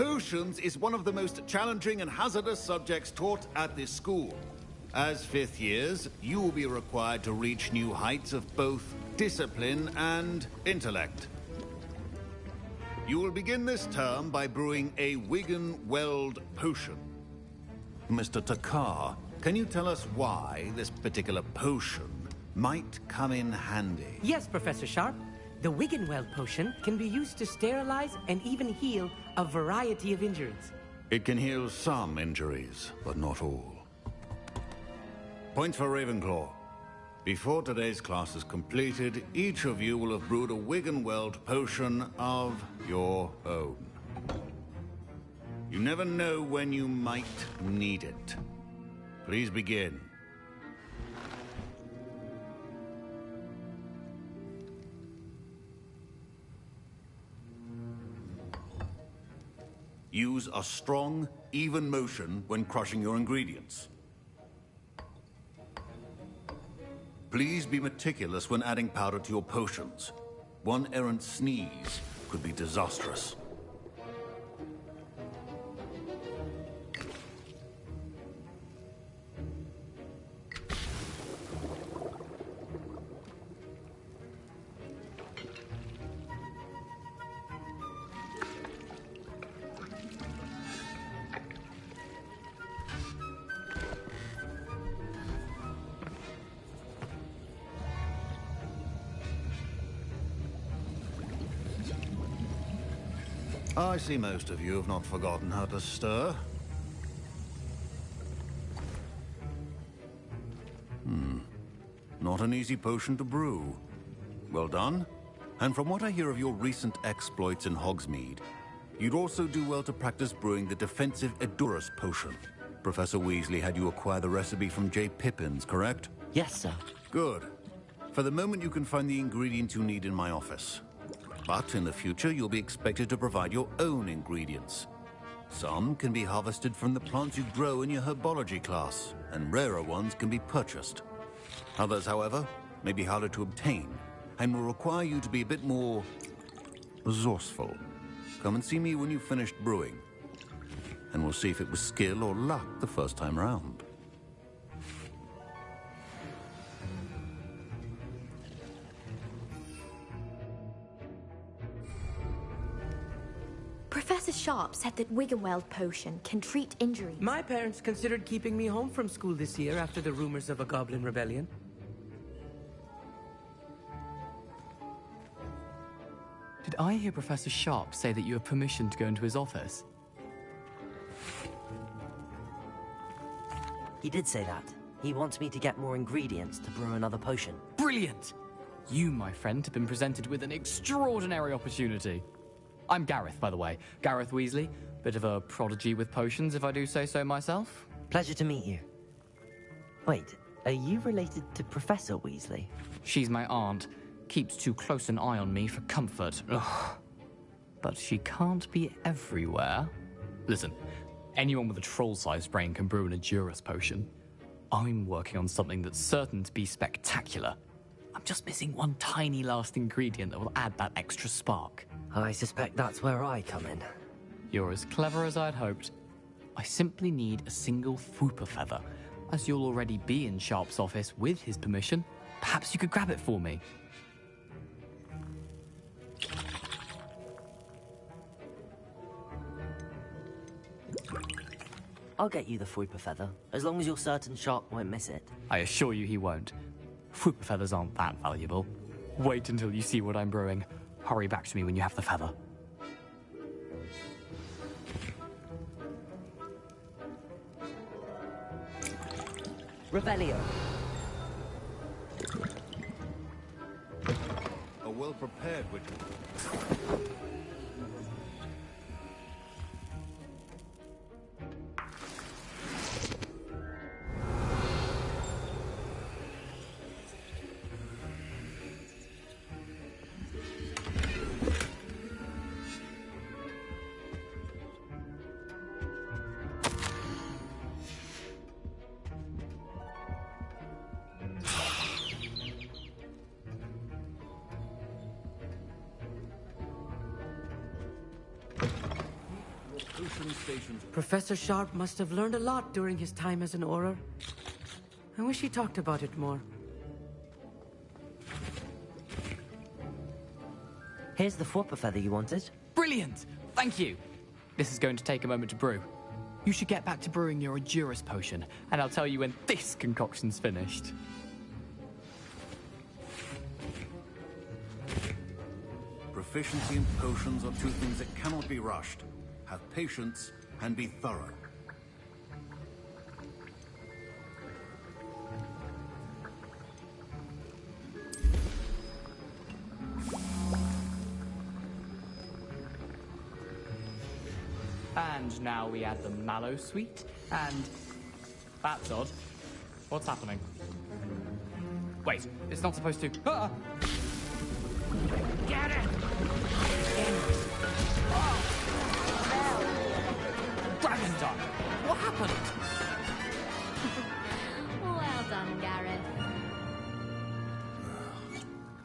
Potions is one of the most challenging and hazardous subjects taught at this school. As fifth years, you will be required to reach new heights of both discipline and intellect. You will begin this term by brewing a Wiggenweld potion. Mr. Takar, can you tell us why this particular potion might come in handy? Yes, Professor Sharp. The Wiggenweld potion can be used to sterilize and even heal a variety of injuries. It can heal some injuries, but not all. Points for Ravenclaw. Before today's class is completed, each of you will have brewed a Wiggenweld potion of your own. You never know when you might need it. Please begin. Use a strong, even motion when crushing your ingredients. Please be meticulous when adding powder to your potions. One errant sneeze could be disastrous. I see most of you have not forgotten how to stir. Not an easy potion to brew. Well done. And from what I hear of your recent exploits in Hogsmeade, you'd also do well to practice brewing the defensive Edurus potion. Professor Weasley had you acquire the recipe from J. Pippins, correct? Yes, sir. Good. For the moment, you can find the ingredients you need in my office. But in the future, you'll be expected to provide your own ingredients. Some can be harvested from the plants you grow in your herbology class, and rarer ones can be purchased. Others, however, may be harder to obtain, and will require you to be a bit more resourceful. Come and see me when you've finished brewing, and we'll see if it was skill or luck the first time round. Professor Sharp said that Wiggenweld potion can treat injuries. My parents considered keeping me home from school this year after the rumors of a goblin rebellion. Did I hear Professor Sharp say that you have permission to go into his office? He did say that. He wants me to get more ingredients to brew another potion. Brilliant! You, my friend, have been presented with an extraordinary opportunity. I'm Gareth, by the way. Gareth Weasley. Bit of a prodigy with potions, if I do say so myself. Pleasure to meet you. Wait, are you related to Professor Weasley? She's my aunt. Keeps too close an eye on me for comfort. Ugh. But she can't be everywhere. Listen, anyone with a troll-sized brain can brew an Edurus potion. I'm working on something that's certain to be spectacular. I'm just missing one tiny last ingredient that will add that extra spark. I suspect that's where I come in. You're as clever as I'd hoped. I simply need a single Fwooper feather. As you'll already be in Sharp's office with his permission, perhaps you could grab it for me. I'll get you the Fwooper feather, as long as you're certain Sharp won't miss it. I assure you he won't. Fwooper feathers aren't that valuable. Wait until you see what I'm brewing. Hurry back to me when you have the feather. Revelio. A well-prepared ritual. stations. Professor Sharp must have learned a lot during his time as an Auror. I wish he talked about it more. Here's the Fwopper feather you wanted. Brilliant! Thank you! This is going to take a moment to brew. You should get back to brewing your Juris potion, and I'll tell you when this concoction's finished. Proficiency in potions are two things that cannot be rushed. Have patience and be thorough. And now we add the mallow sweet, and... That's odd. What's happening? Wait, it's not supposed to... Ah! Get it! Dragon Dog! What happened? Well done, Gareth.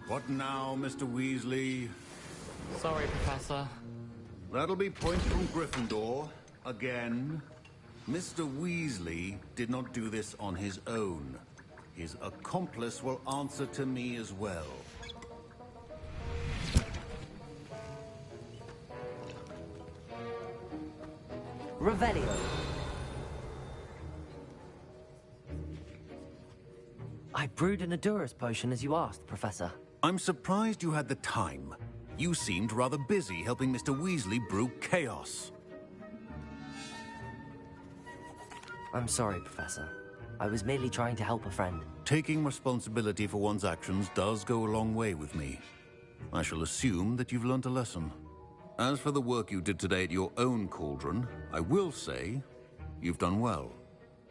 What now, Mr. Weasley? Sorry, Professor. That'll be point from Gryffindor. Again. Mr. Weasley did not do this on his own. His accomplice will answer to me as well. Revelio. I brewed an Adurus potion as you asked, Professor. I'm surprised you had the time. You seemed rather busy helping Mr. Weasley brew chaos. I'm sorry, Professor. I was merely trying to help a friend. Taking responsibility for one's actions does go a long way with me. I shall assume that you've learnt a lesson. As for the work you did today at your own cauldron, I will say you've done well.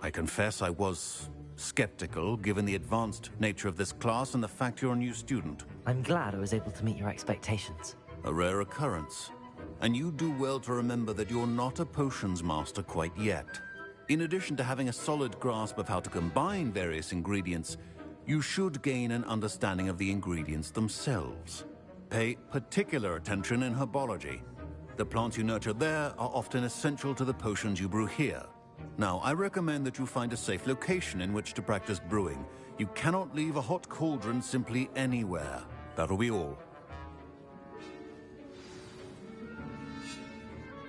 I confess I was skeptical, given the advanced nature of this class and the fact you're a new student. I'm glad I was able to meet your expectations. A rare occurrence. And you do well to remember that you're not a potions master quite yet. In addition to having a solid grasp of how to combine various ingredients, you should gain an understanding of the ingredients themselves. Pay particular attention in herbology. The plants you nurture there are often essential to the potions you brew here. Now, I recommend that you find a safe location in which to practice brewing. You cannot leave a hot cauldron simply anywhere. That'll be all.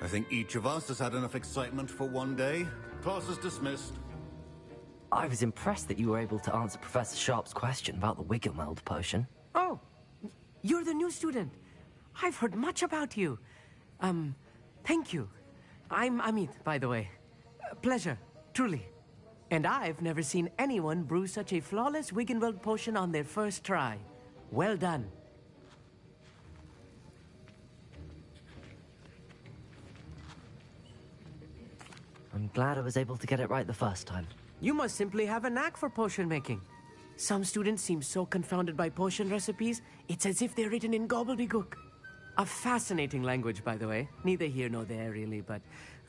I think each of us has had enough excitement for one day. Class is dismissed. I was impressed that you were able to answer Professor Sharp's question about the Wiggenweld potion. Oh, you're the new student. I've heard much about you. Thank you. I'm Amit, by the way. Pleasure, truly. And I've never seen anyone brew such a flawless Wiggenweld potion on their first try. Well done. I'm glad I was able to get it right the first time. You must simply have a knack for potion making. Some students seem so confounded by potion recipes, it's as if they're written in gobbledygook. A fascinating language, by the way. Neither here nor there, really, but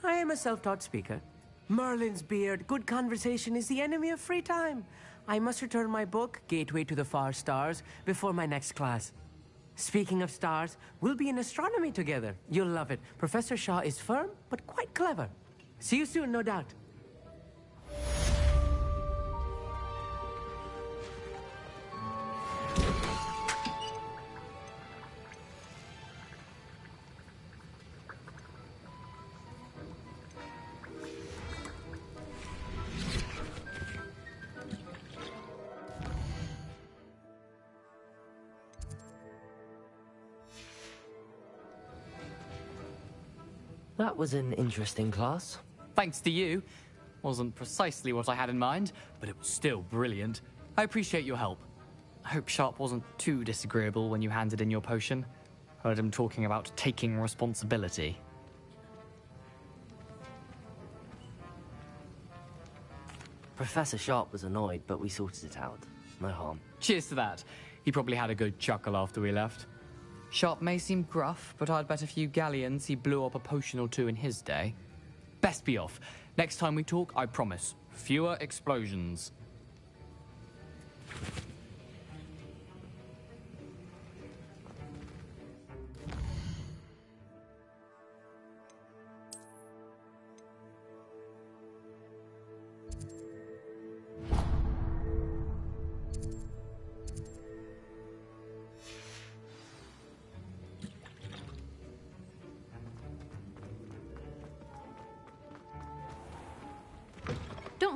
I am a self-taught speaker. Merlin's beard, good conversation is the enemy of free time. I must return my book, Gateway to the Far Stars, before my next class. Speaking of stars, we'll be in astronomy together. You'll love it. Professor Shaw is firm, but quite clever. See you soon, no doubt. That was an interesting class. Thanks to you. Wasn't precisely what I had in mind, but it was still brilliant. I appreciate your help. I hope Sharp wasn't too disagreeable when you handed in your potion. Heard him talking about taking responsibility. Professor Sharp was annoyed, but we sorted it out. No harm. Cheers to that. He probably had a good chuckle after we left. Sharp may seem gruff, but I'd bet a few galleons he blew up a potion or two in his day. Best be off. Next time we talk, I promise, fewer explosions.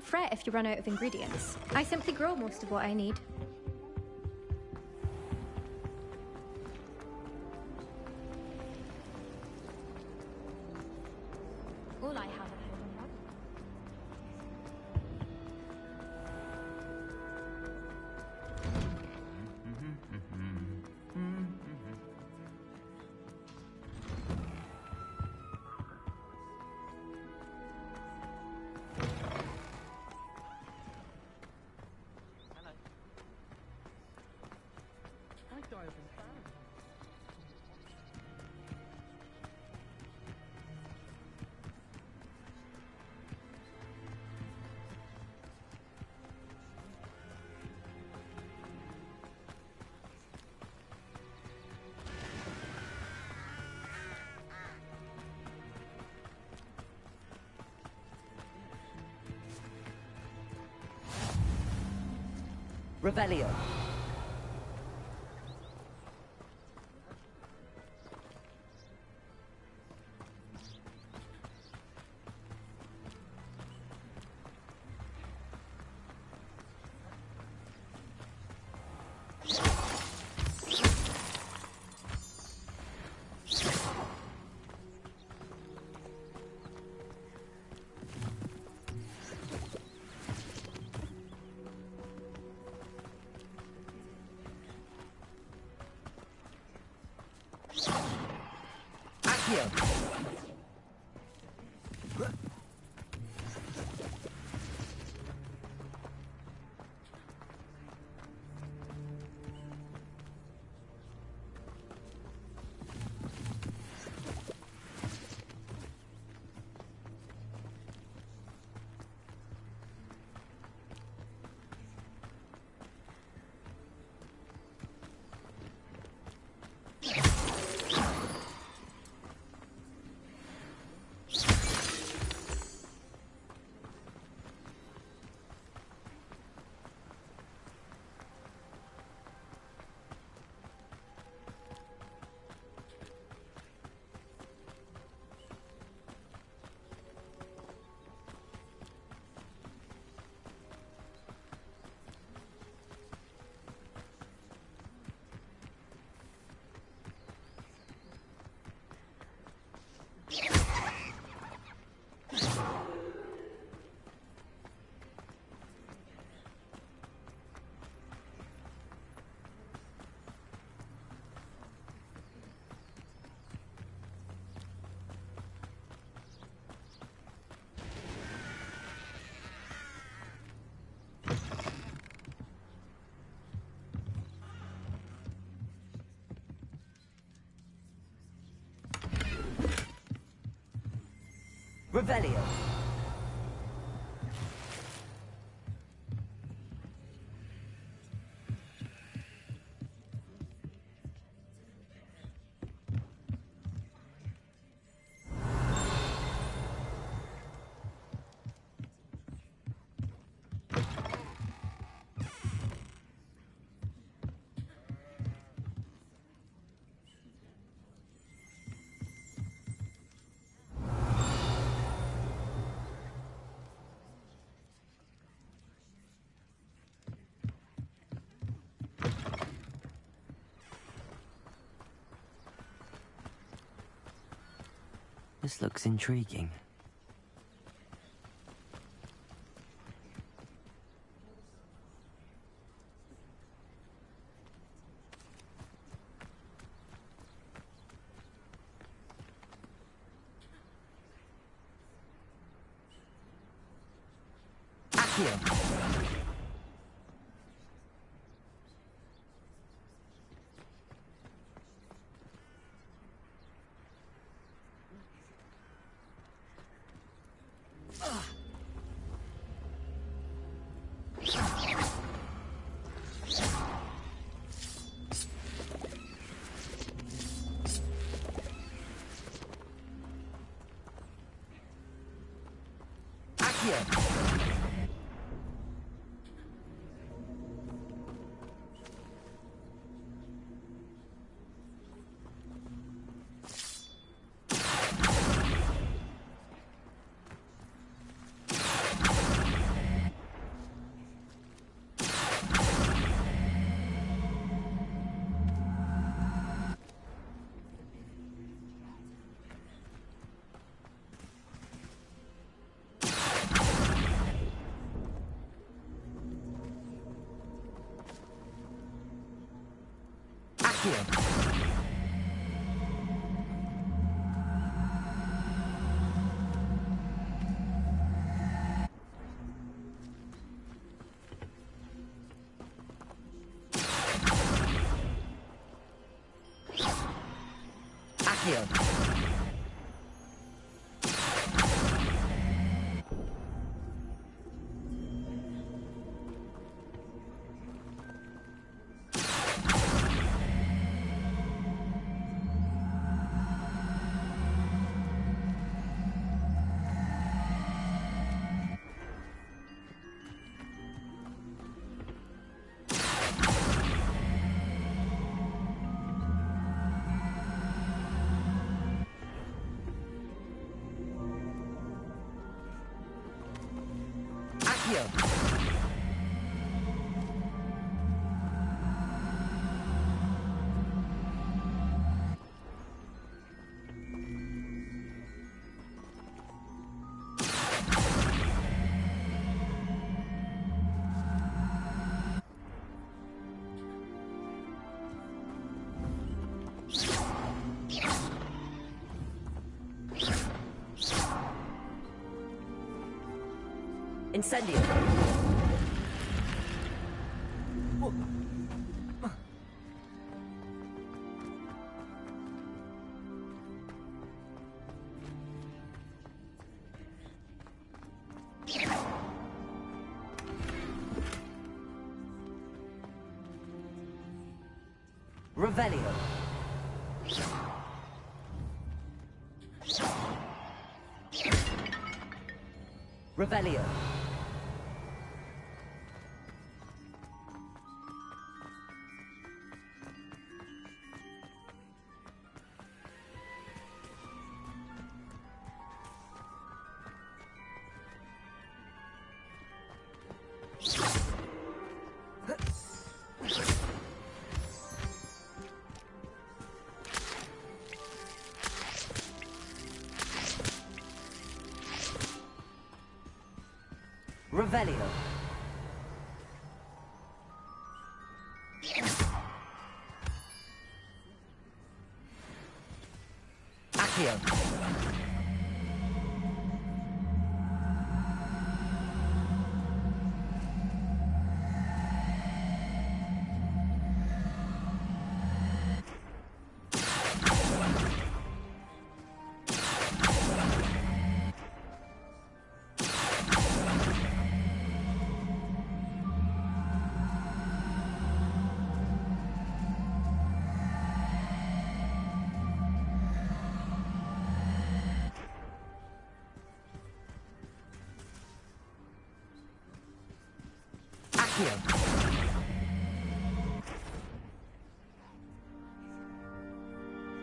not fret if you run out of ingredients. I simply grow most of what I need. All I have at home now. Revelio. Revelio. This looks intriguing. Accio. Accio. Accio. Incendio. Revelio. Revelio. Revelio. Accio. Accio.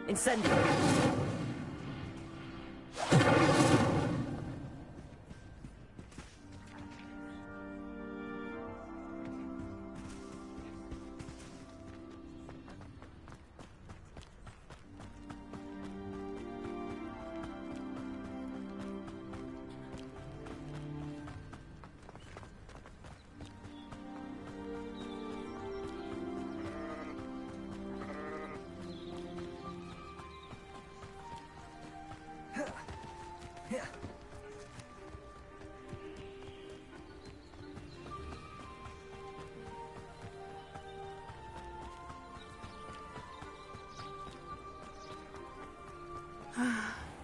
Incendio.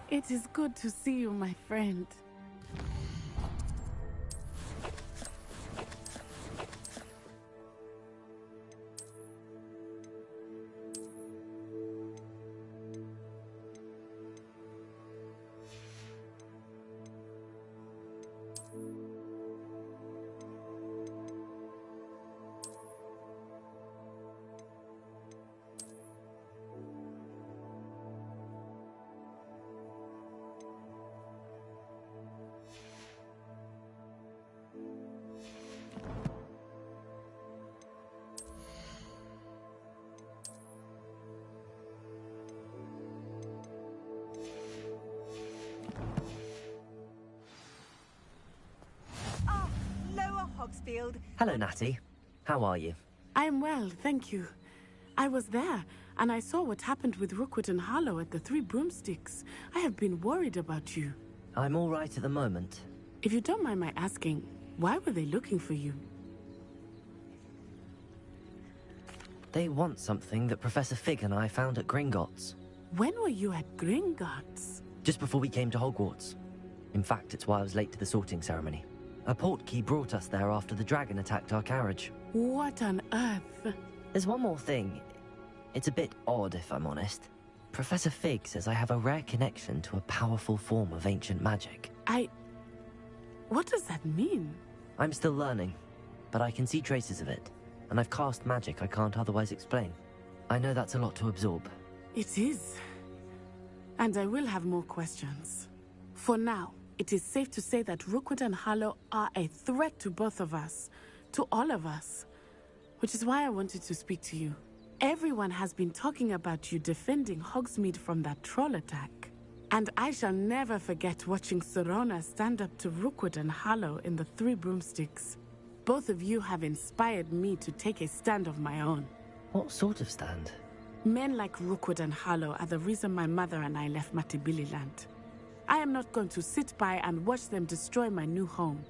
It is good to see you, my friend. Hogsfield. Hello, Natty. How are you? I'm well, thank you. I was there. And I saw what happened with Rookwood and Harlow at the Three Broomsticks. I have been worried about you. I'm all right at the moment. If you don't mind my asking, why were they looking for you? They want something that Professor Fig and I found at Gringotts. When were you at Gringotts? Just before we came to Hogwarts. In fact, it's why I was late to the sorting ceremony. A portkey brought us there after the dragon attacked our carriage. What on earth? There's one more thing. It's a bit odd, if I'm honest. Professor Fig says I have a rare connection to a powerful form of ancient magic. What does that mean? I'm still learning, but I can see traces of it. And I've cast magic I can't otherwise explain. I know that's a lot to absorb. It is. And I will have more questions. For now, it is safe to say that Rookwood and Harlow are a threat to both of us. To all of us. Which is why I wanted to speak to you. Everyone has been talking about you defending Hogsmeade from that troll attack. And I shall never forget watching Serona stand up to Rookwood and Harlow in the Three Broomsticks. Both of you have inspired me to take a stand of my own. What sort of stand? Men like Rookwood and Harlow are the reason my mother and I left Matibililand. I am not going to sit by and watch them destroy my new home.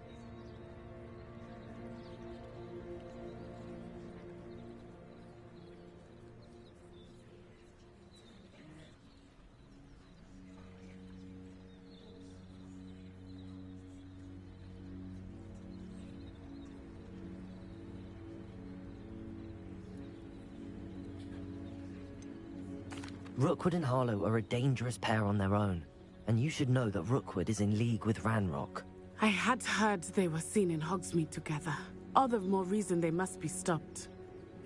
Rookwood and Harlow are a dangerous pair on their own, and you should know that Rookwood is in league with Ranrock. I had heard they were seen in Hogsmeade together. All the more reason they must be stopped.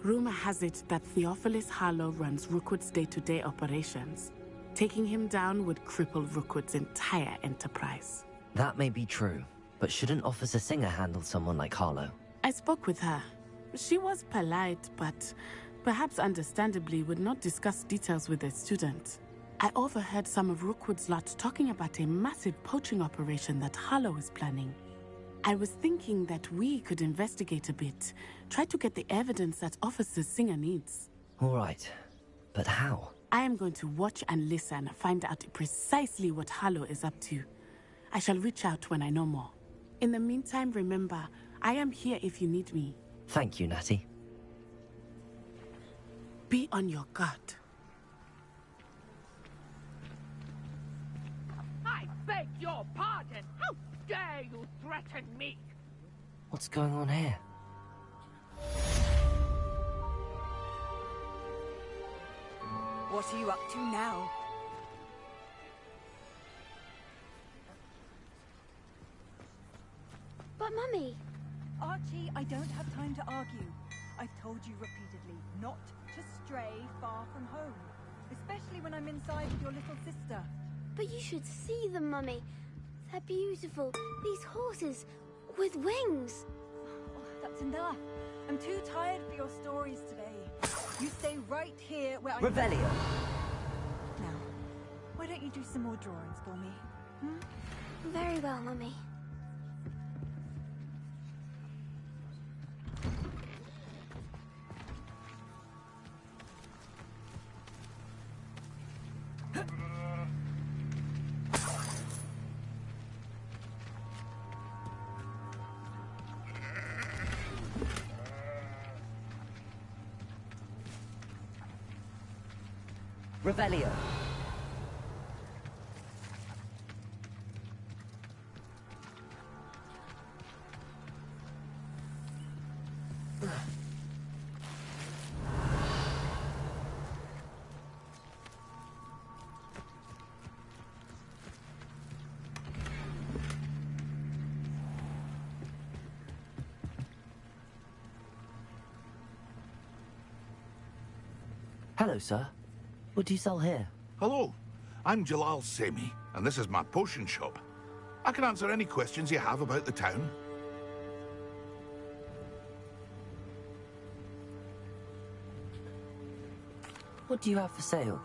Rumor has it that Theophilus Harlow runs Rookwood's day-to-day operations. Taking him down would cripple Rookwood's entire enterprise. That may be true, but shouldn't Officer Singer handle someone like Harlow? I spoke with her. She was polite, but perhaps understandably would not discuss details with a student. I overheard some of Rookwood's lot talking about a massive poaching operation that Harlow is planning. I was thinking that we could investigate a bit, try to get the evidence that Officer Singer needs. All right, but how? I am going to watch and listen, find out precisely what Harlow is up to. I shall reach out when I know more. In the meantime, remember, I am here if you need me. Thank you, Natty. Be on your guard. I beg your pardon! How dare you threaten me? What's going on here? What are you up to now? But Mummy... Archie, I don't have time to argue. I've told you repeatedly not to stray far from home. Especially when I'm inside with your little sister. But you should see them, Mummy. They're beautiful. These horses with wings. Oh, that's enough. I'm too tired for your stories today. You stay right here where I... Revelio! Now, why don't you do some more drawings for me? Hmm? Very well, Mummy. Revelio! Hello, sir. What do you sell here? Hello, I'm Jalal Semi, and this is my potion shop. I can answer any questions you have about the town. What do you have for sale?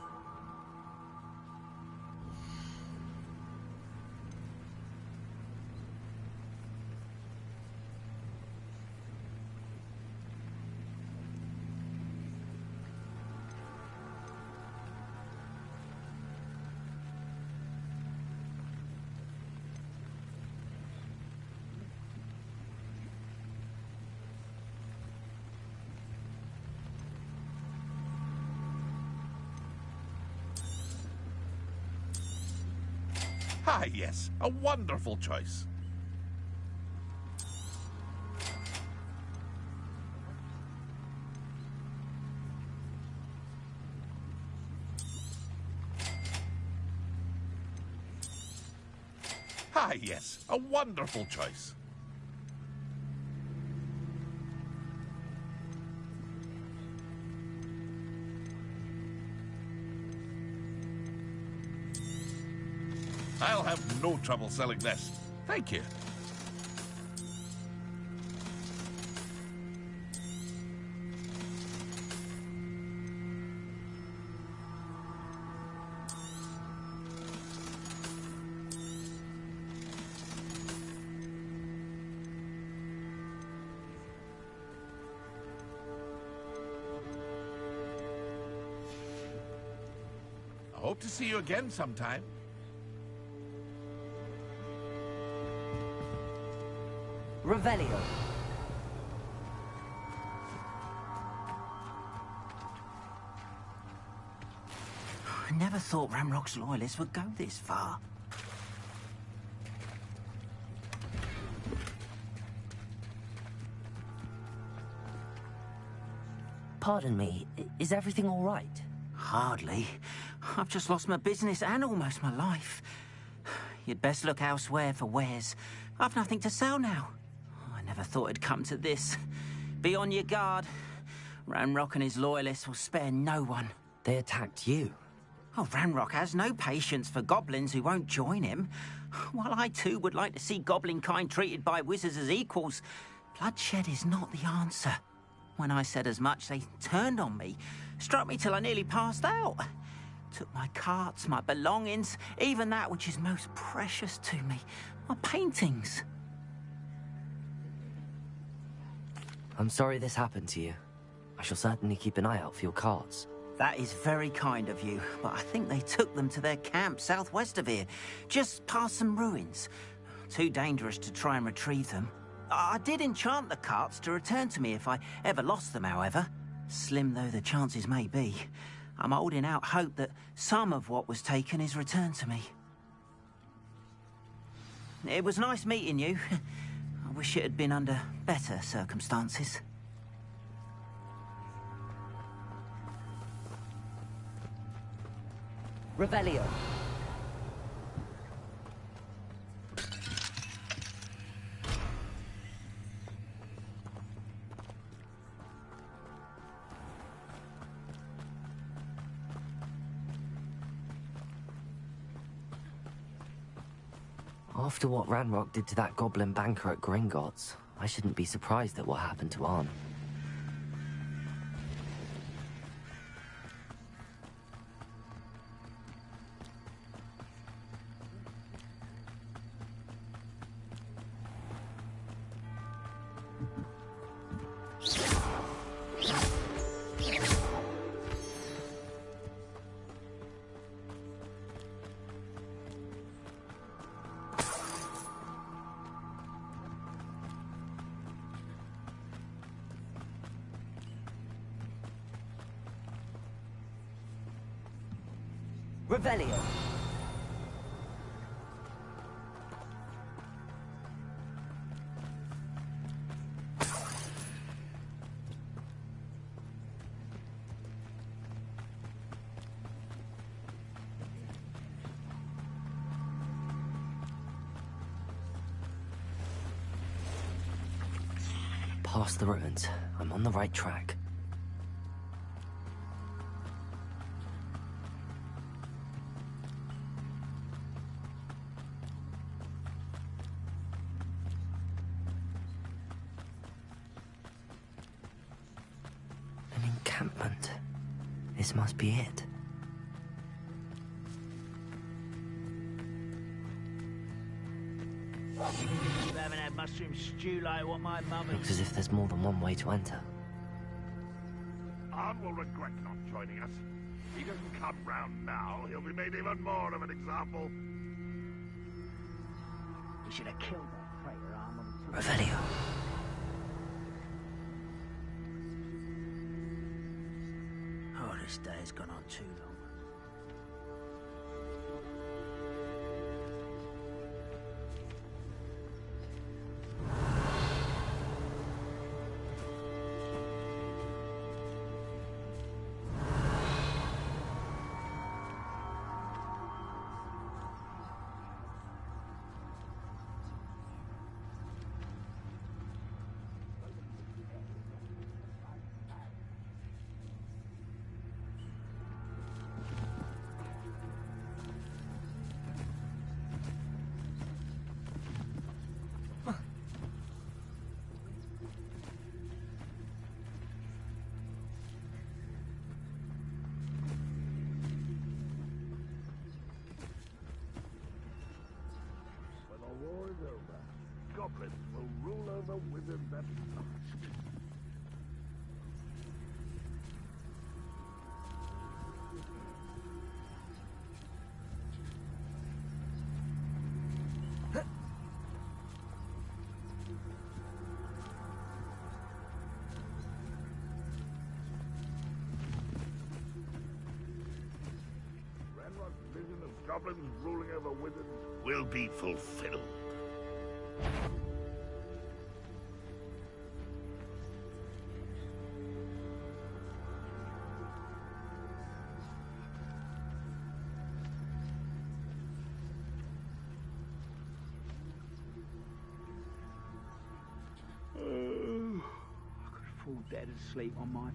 Ah, yes, a wonderful choice. Ah, yes, a wonderful choice. I'll have no trouble selling this. Thank you. I hope to see you again sometime. Revelio. I never thought Ramrock's loyalists would go this far. Pardon me, is everything all right? Hardly. I've just lost my business and almost my life. You'd best look elsewhere for wares. I've nothing to sell now. I never thought it'd come to this. Be on your guard. Ranrock and his loyalists will spare no one. They attacked you? Oh, Ranrock has no patience for goblins who won't join him. While I too would like to see goblin kind treated by wizards as equals, bloodshed is not the answer. When I said as much, they turned on me, struck me till I nearly passed out. Took my carts, my belongings, even that which is most precious to me, my paintings. I'm sorry this happened to you. I shall certainly keep an eye out for your carts. That is very kind of you, but I think they took them to their camp southwest of here, just past some ruins. Too dangerous to try and retrieve them. I did enchant the carts to return to me if I ever lost them, however. Slim though the chances may be, I'm holding out hope that some of what was taken is returned to me. It was nice meeting you. I wish it had been under better circumstances. Revelio. After what Ranrock did to that goblin banker at Gringotts, I shouldn't be surprised at what happened to Arn. Revelio. Past the ruins. I'm on the right track. Encampment. This must be it. You haven't had mushroom stew like what my mother... Looks as if there's more than one way to enter. Arn will regret not joining us. If he doesn't come round now, he'll be made even more of an example. We should have killed that traitor Arn when we took... Revelio. Oh, this day has gone on too long. a wizard that... Goblins ruling over wizards will be fulfilled. I could fall dead asleep on my...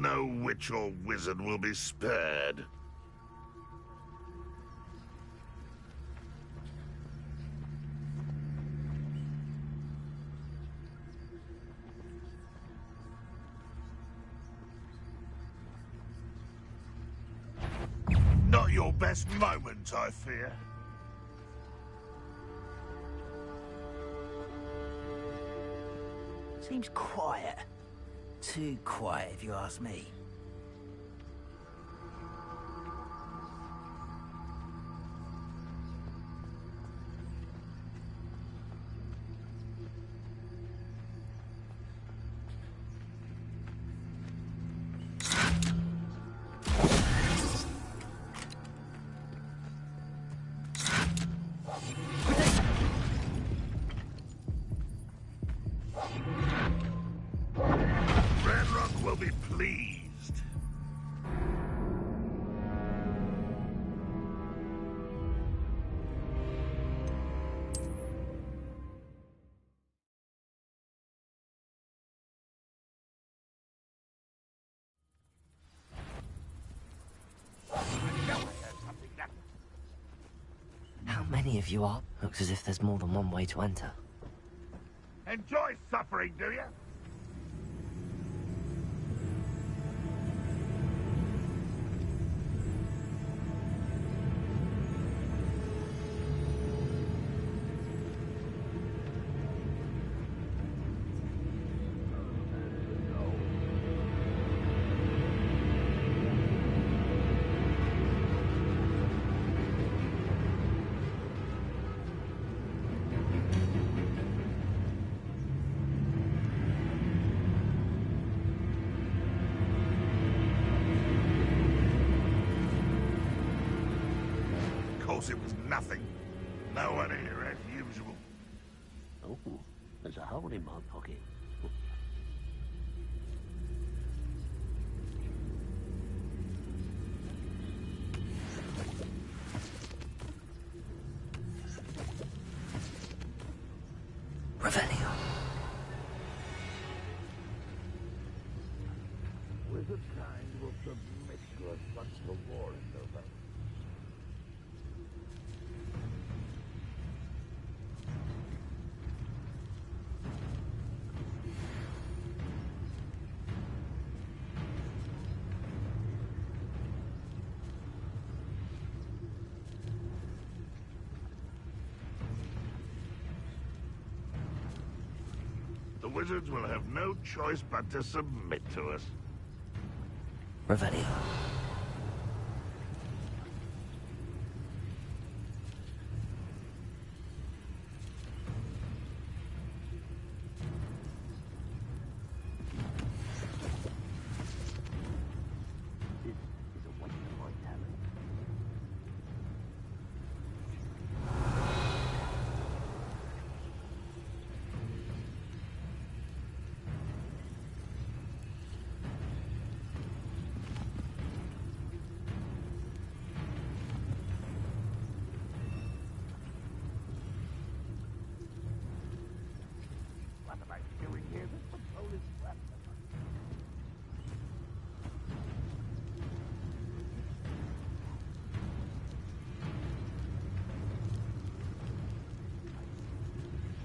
No witch or wizard will be spared. Not your best moment, I fear. Seems quiet. Too quiet, if you ask me. Will be pleased. How many of you are? Looks as if there's more than one way to enter. Enjoy suffering, do you? It was nothing. No one here as usual. Oh, there's a hole in my pocket. Revelio. Wizard kind will submit to us once the war is over. The wizards will have no choice but to submit to us. Revelio.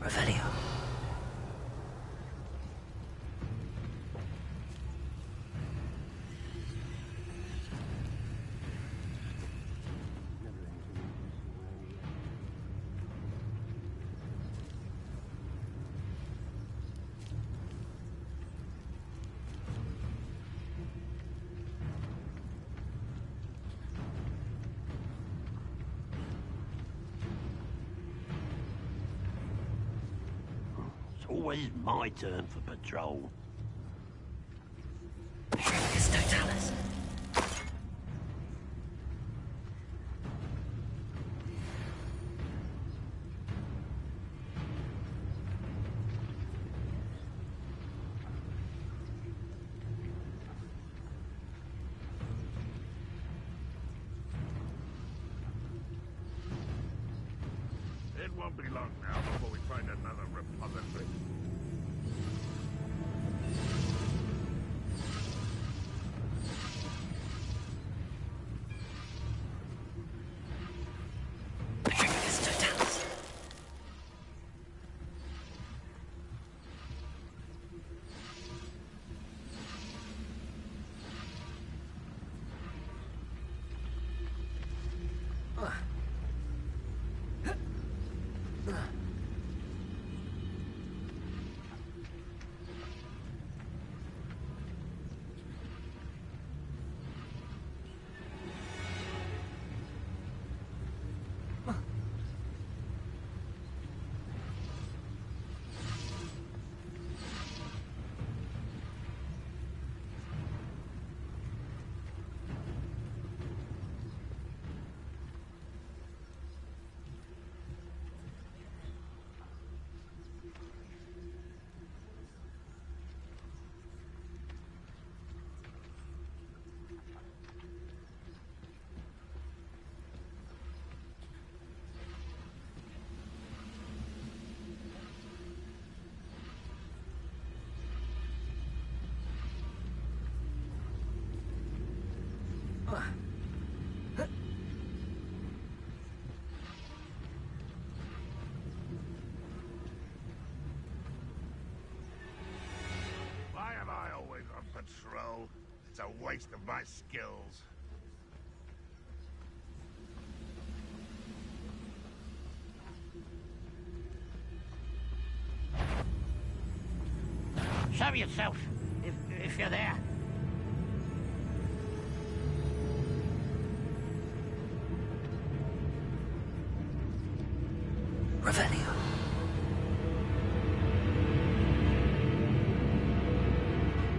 Revelio. It's always my turn for patrol. Totalis. It won't be long now before we find another repository. Why am I always on patrol? It's a waste of my skills. Show yourself, if you're there. Revelio.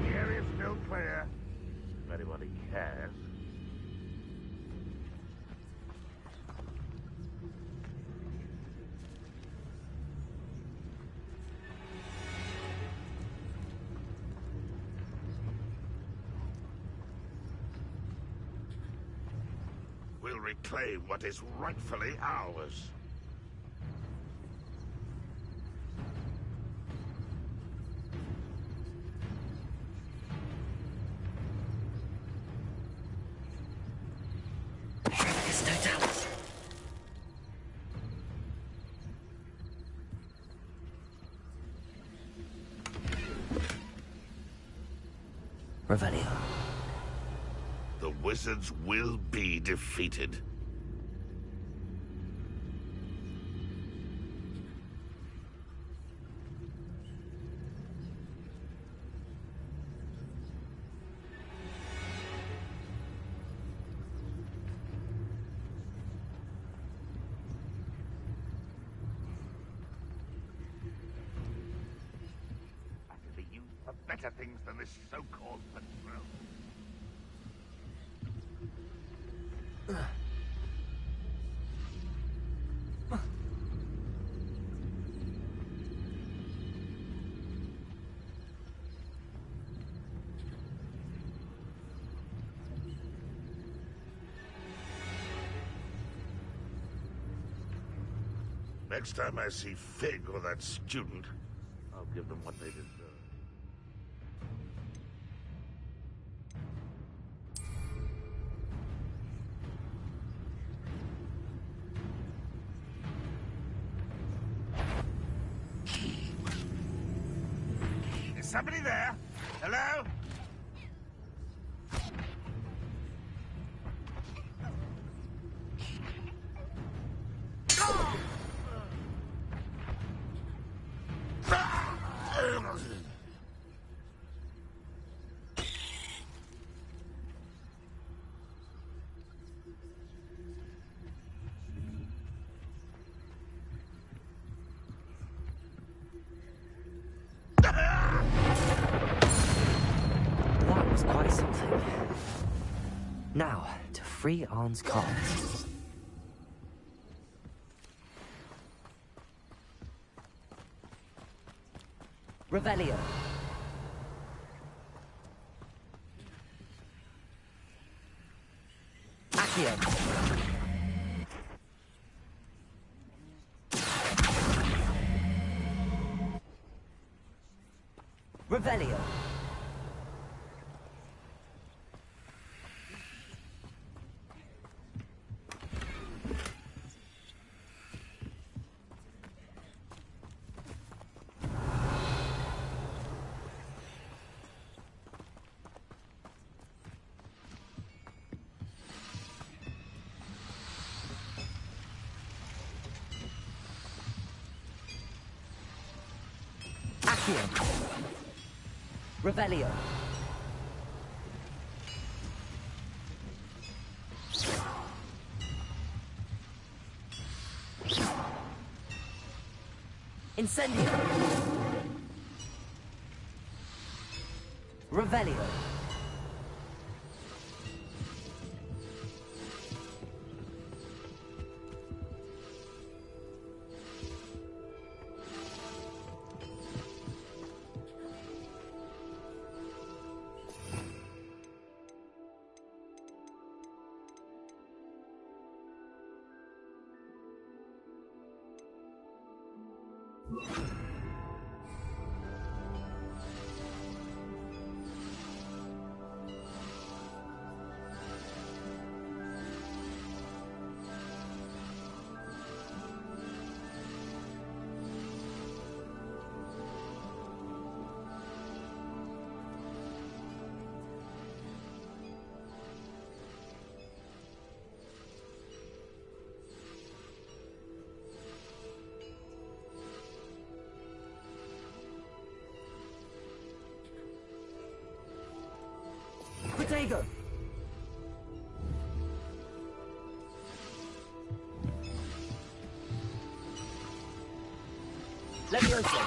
The area's still clear. If anybody cares. We'll reclaim what is rightfully ours. Totalis. Revelio. The wizards will be defeated. I can be used for better things than this so-called patrol. Next time I see Fig or that student, I'll give them what they deserve. somebody there? Hello? That was quite something. Now, to free Arn's cards. Revelio. Accio. Revelio. Accio. Revelio. Incendio. Revelio. Protego. Levioso.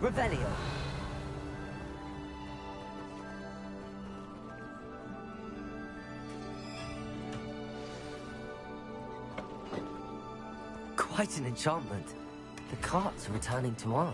Revelio. Quite an enchantment. The carts are returning to Arn.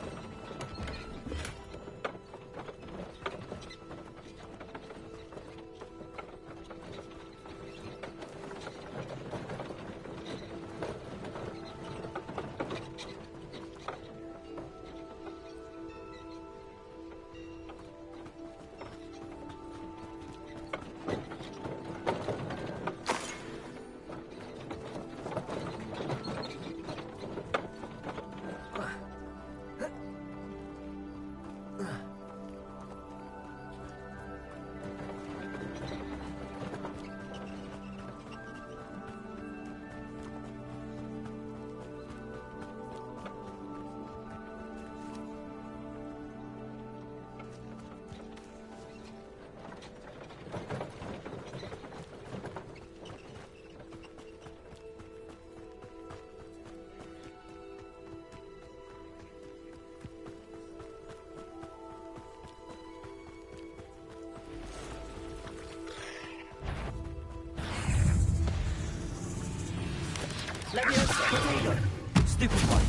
Levioso. Stupid one.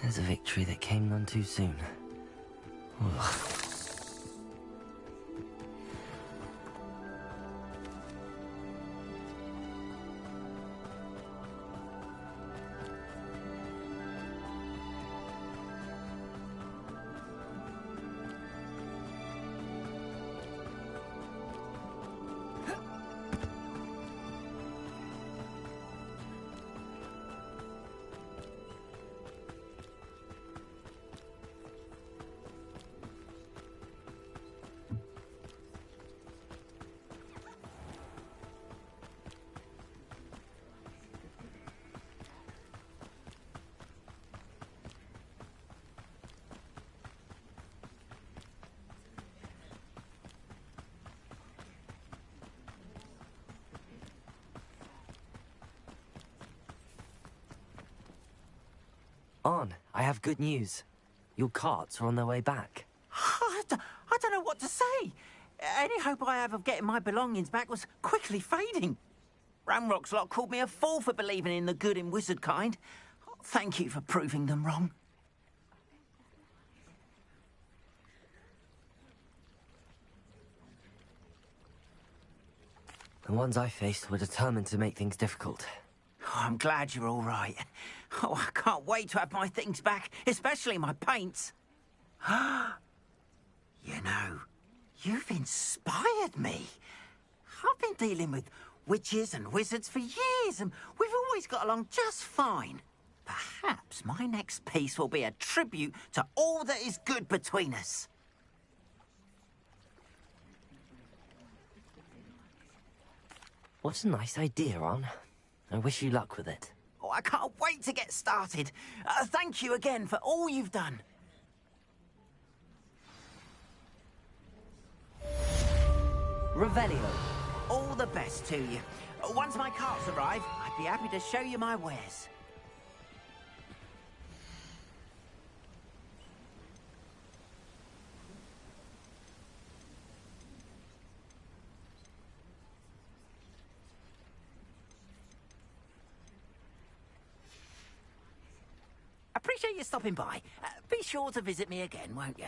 There's a victory that came none too soon. Ugh. Arn, I have good news. Your carts are on their way back. I don't know what to say. Any hope I have of getting my belongings back was quickly fading. Ramrock's lot called me a fool for believing in the good in wizard kind. Thank you for proving them wrong. The ones I faced were determined to make things difficult. Oh, I'm glad you're all right. Oh, I can't wait to have my things back, especially my paints. You know, you've inspired me. I've been dealing with witches and wizards for years, and we've always got along just fine. Perhaps my next piece will be a tribute to all that is good between us. What a nice idea, Arn. I wish you luck with it. Oh, I can't wait to get started. Thank you again for all you've done. Revelio. All the best to you. Once my carts arrive, I'd be happy to show you my wares. Appreciate you stopping by. Be sure to visit me again, won't you?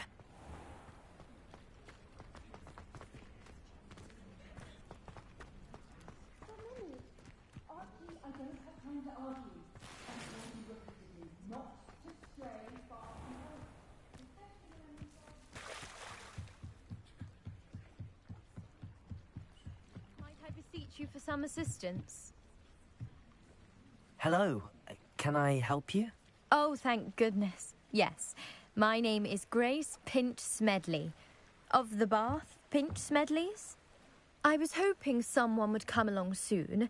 Might I beseech you for some assistance? Hello. Can I help you? Oh, thank goodness. Yes. My name is Grace Pinch Smedley. Of the Bath Pinch Smedleys? I was hoping someone would come along soon.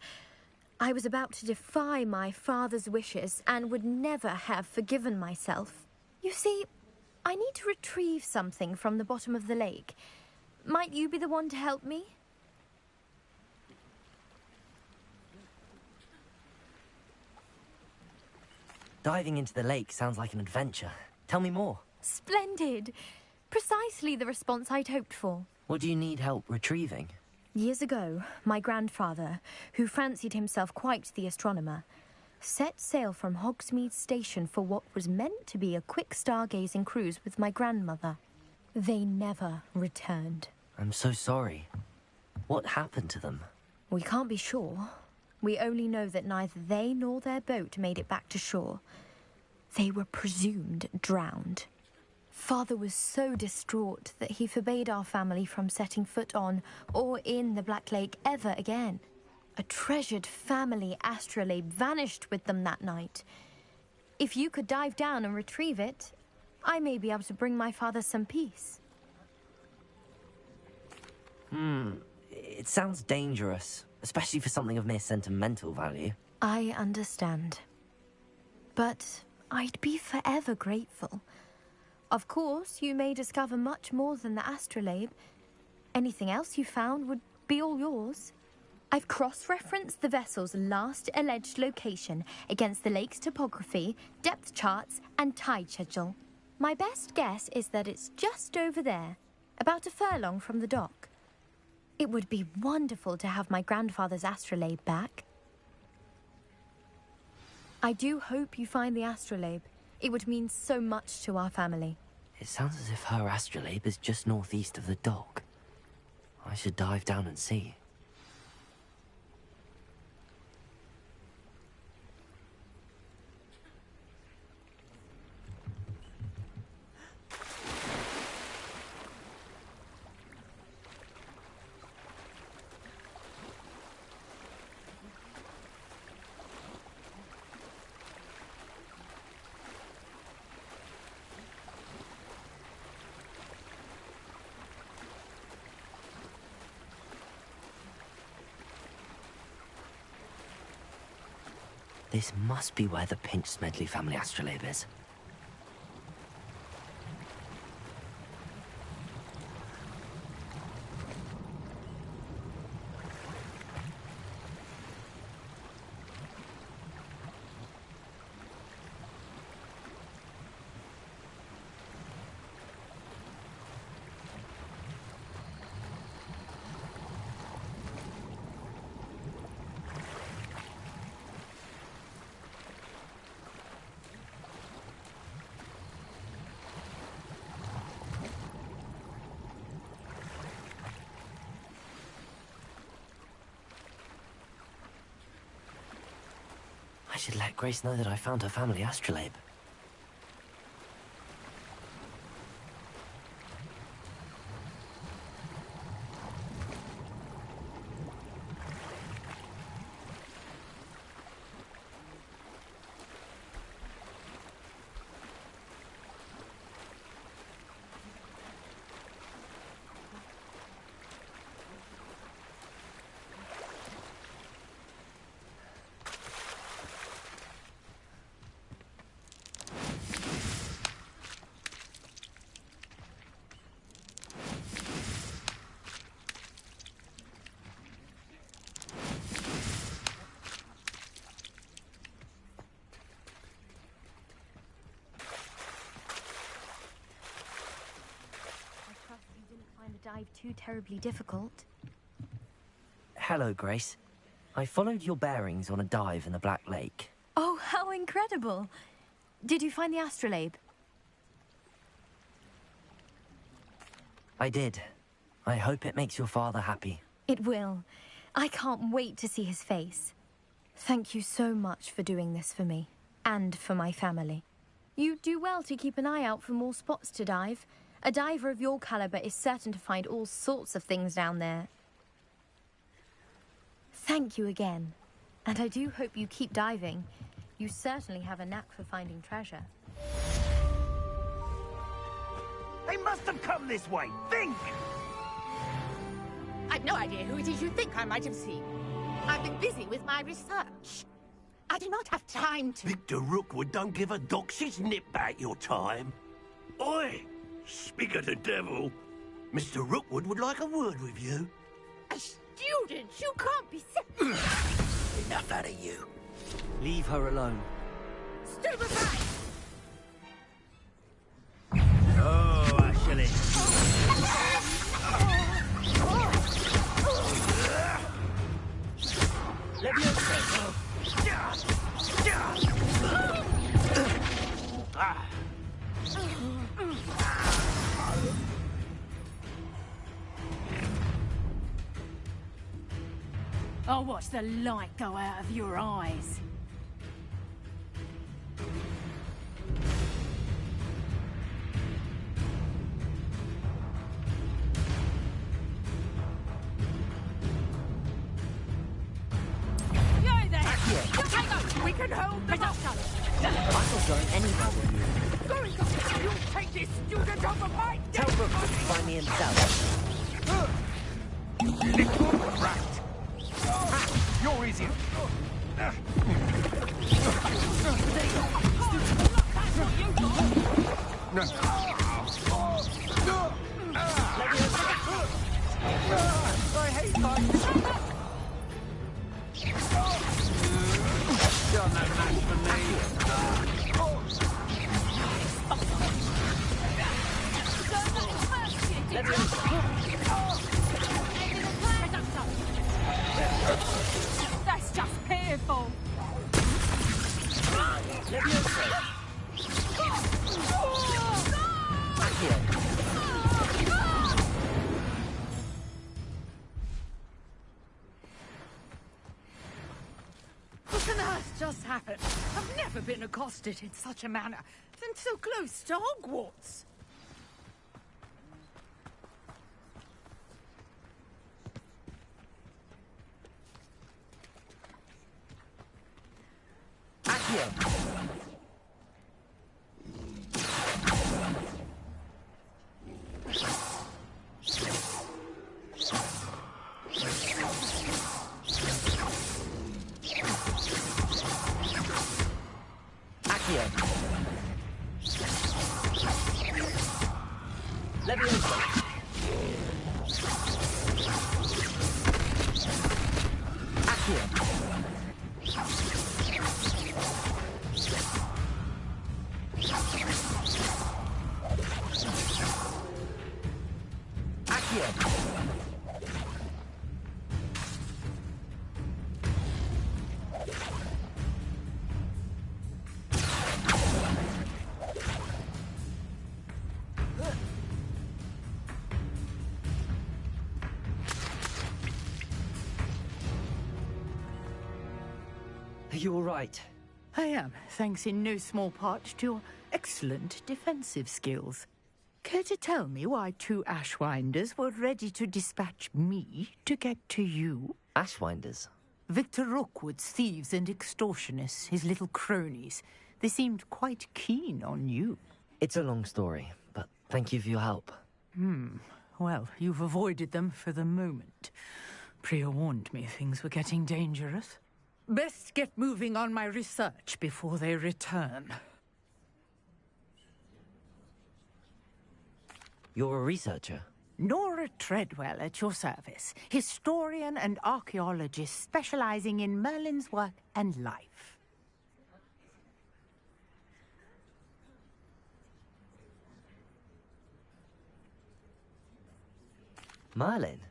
I was about to defy my father's wishes and would never have forgiven myself. You see, I need to retrieve something from the bottom of the lake. Might you be the one to help me? Diving into the lake sounds like an adventure. Tell me more. Splendid! Precisely the response I'd hoped for. What do you need help retrieving? Years ago, my grandfather, who fancied himself quite the astronomer, set sail from Hogsmeade Station for what was meant to be a quick stargazing cruise with my grandmother. They never returned. I'm so sorry. What happened to them? We can't be sure. We only know that neither they nor their boat made it back to shore. They were presumed drowned. Father was so distraught that he forbade our family from setting foot on or in the Black Lake ever again. A treasured family astrolabe vanished with them that night. If you could dive down and retrieve it, I may be able to bring my father some peace. It sounds dangerous, especially for something of mere sentimental value. I understand. But I'd be forever grateful. Of course, you may discover much more than the astrolabe. Anything else you found would be all yours. I've cross-referenced the vessel's last alleged location against the lake's topography, depth charts, and tide schedule. My best guess is that it's just over there, about a furlong from the dock. It would be wonderful to have my grandfather's astrolabe back. I do hope you find the astrolabe. It would mean so much to our family. It sounds as if her astrolabe is just northeast of the dock. I should dive down and see. This must be where the Pinch Smedley family astrolabe is. I should let Grace know that I found her family astrolabe. Dive too terribly difficult. Hello, Grace. I followed your bearings on a dive in the Black Lake. Oh, how incredible! Did you find the astrolabe? I did. I hope it makes your father happy. It will. I can't wait to see his face. Thank you so much for doing this for me, and for my family. You do well to keep an eye out for more spots to dive. A diver of your caliber is certain to find all sorts of things down there. Thank you again. And I do hope you keep diving. You certainly have a knack for finding treasure. They must have come this way. Think! I've no idea who it is you think I might have seen. I've been busy with my research. I do not have time to... Victor Rookwood don't give a doxy's nip back your time. Oi! Speak of the devil. Mr. Rookwood would like a word with you. A student? You can't be... Enough out of you. Leave her alone. Stand aside! Oh, actually. Let me I'll watch the light go out of your eyes. Yay there! Hang on! We can hold the doctor! I'm not going anywhere with you. Sorry, doctor! You'll take this student off of my Tell desk! Rookwood to find me himself. Little rat! You're easier. That's what you got! I hate life. You're no match for me. That's just painful. What on earth just happened? I've never been accosted in such a manner, and so close to Hogwarts. Are you all right? I am, thanks in no small part to your excellent defensive skills. Care to tell me why 2 Ashwinders were ready to dispatch me to get to you? Ashwinders? Victor Rookwood's thieves and extortionists, his little cronies. They seemed quite keen on you. It's a long story, but thank you for your help. Well, you've avoided them for the moment. Priya warned me things were getting dangerous. Best get moving on my research before they return. You're a researcher? Nora Treadwell at your service. Historian and archaeologist specializing in Merlin's work and life. Merlin?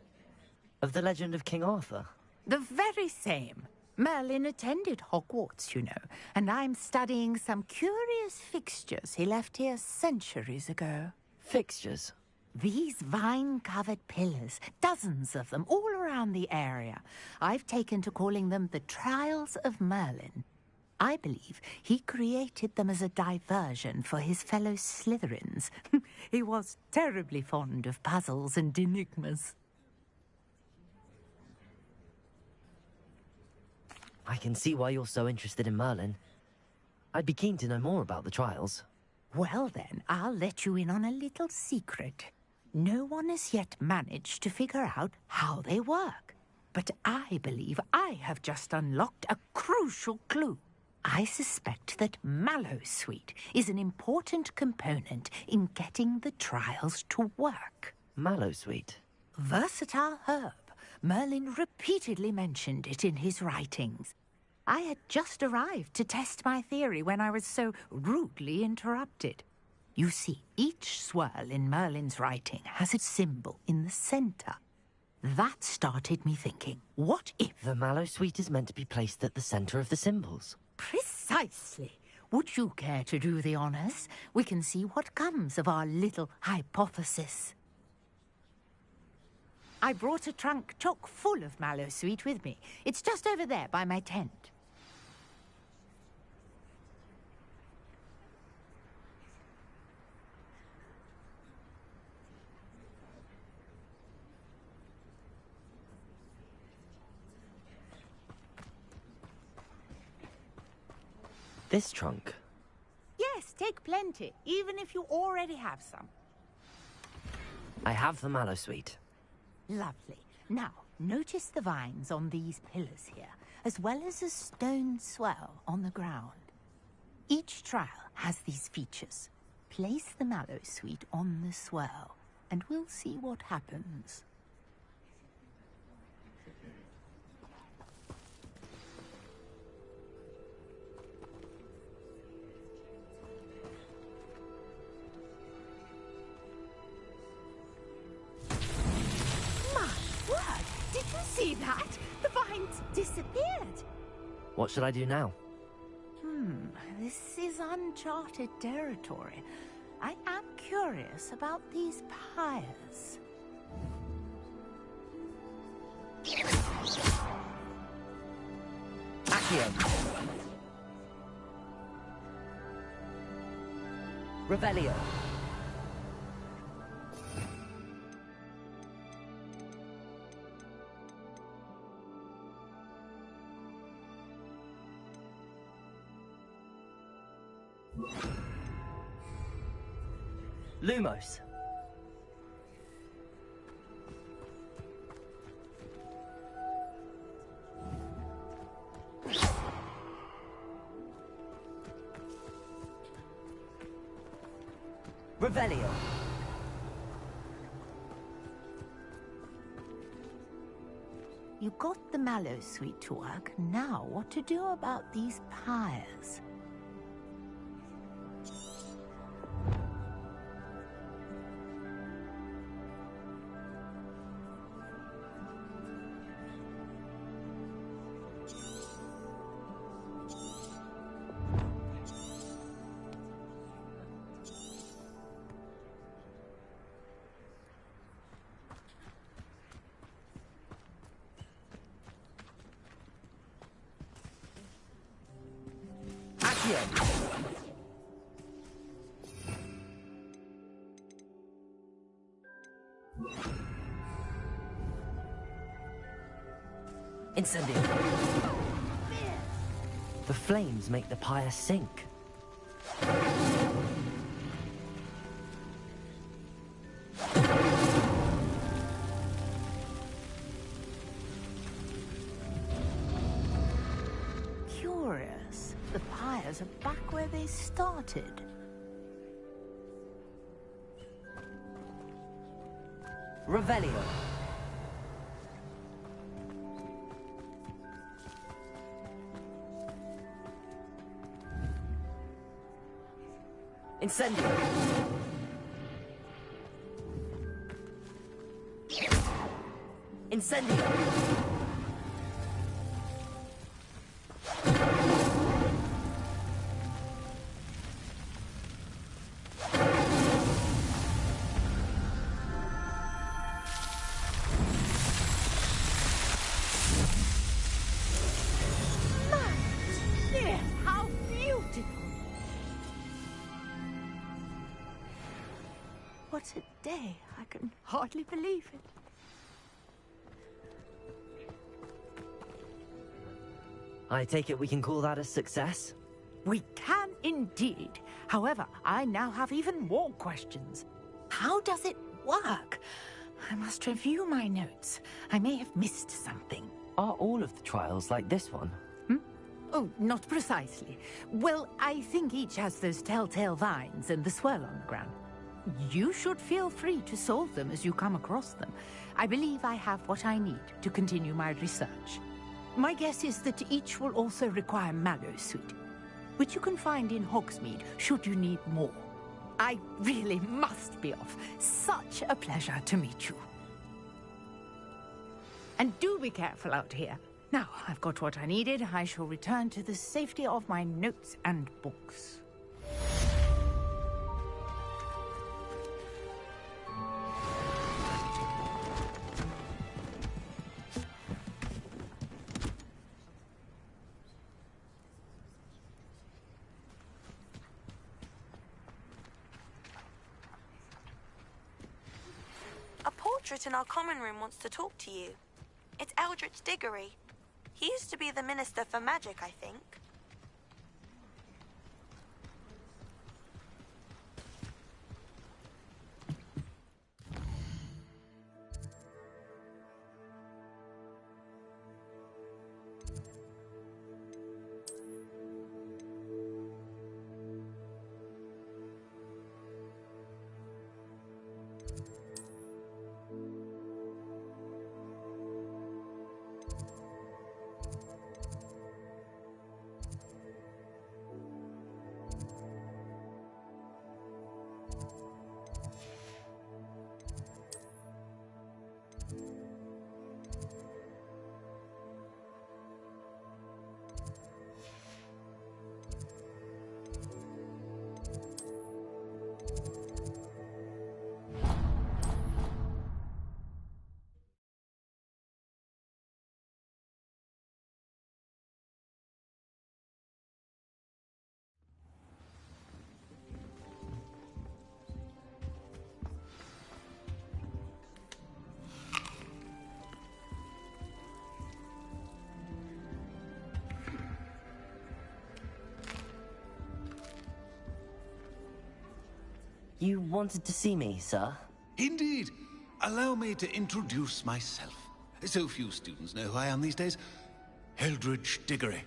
Of the legend of King Arthur? The very same. Merlin attended Hogwarts, you know, and I'm studying some curious fixtures he left here centuries ago. Fixtures? These vine-covered pillars, dozens of them, all around the area. I've taken to calling them the Trials of Merlin. I believe he created them as a diversion for his fellow Slytherins. He was terribly fond of puzzles and enigmas. I can see why you're so interested in Merlin. I'd be keen to know more about the trials. Well then, I'll let you in on a little secret. No one has yet managed to figure out how they work. But I believe I have just unlocked a crucial clue. I suspect that Mallowsweet is an important component in getting the trials to work. Mallowsweet? Versatile herb. Merlin repeatedly mentioned it in his writings. I had just arrived to test my theory when I was so rudely interrupted. You see, each swirl in Merlin's writing has a symbol in the center. That started me thinking, what if... The Mallowsweet is meant to be placed at the center of the symbols. Precisely. Would you care to do the honors? We can see what comes of our little hypothesis. I brought a trunk chock full of Mallowsweet with me. It's just over there by my tent. This trunk? Yes, take plenty, even if you already have some. I have the Mallowsweet. Lovely. Now, notice the vines on these pillars here, as well as a stone swell on the ground. Each trial has these features. Place the Mallowsweet on the swell, and we'll see what happens. See that? The vines disappeared. What should I do now? This is uncharted territory. I am curious about these pyres. Accio. Revelio. Lumos. Revelio. You got the Mallowsweet to work. Now what to do about these pyres? Revelio! Incendio! The flames make the pyre sink. Curious. The pyres are back where they started. Revelio! Incendio! Incendio! Dear, how beautiful! What a day. I can hardly believe it. I take it we can call that a success? We can indeed. However, I now have even more questions. How does it work? I must review my notes. I may have missed something. Are all of the trials like this one? Oh, not precisely. Well, I think each has those telltale vines and the swirl on the ground. You should feel free to solve them as you come across them. I believe I have what I need to continue my research. My guess is that each will also require mallow sweet, which you can find in Hogsmeade should you need more. I really must be off. Such a pleasure to meet you. And do be careful out here. Now, I've got what I needed. I shall return to the safety of my notes and books. A portrait in our common room wants to talk to you. It's Eldritch Diggory. He used to be the Minister for Magic, I think. You wanted to see me, sir? Indeed. Allow me to introduce myself. So few students know who I am these days. Eldritch Diggory,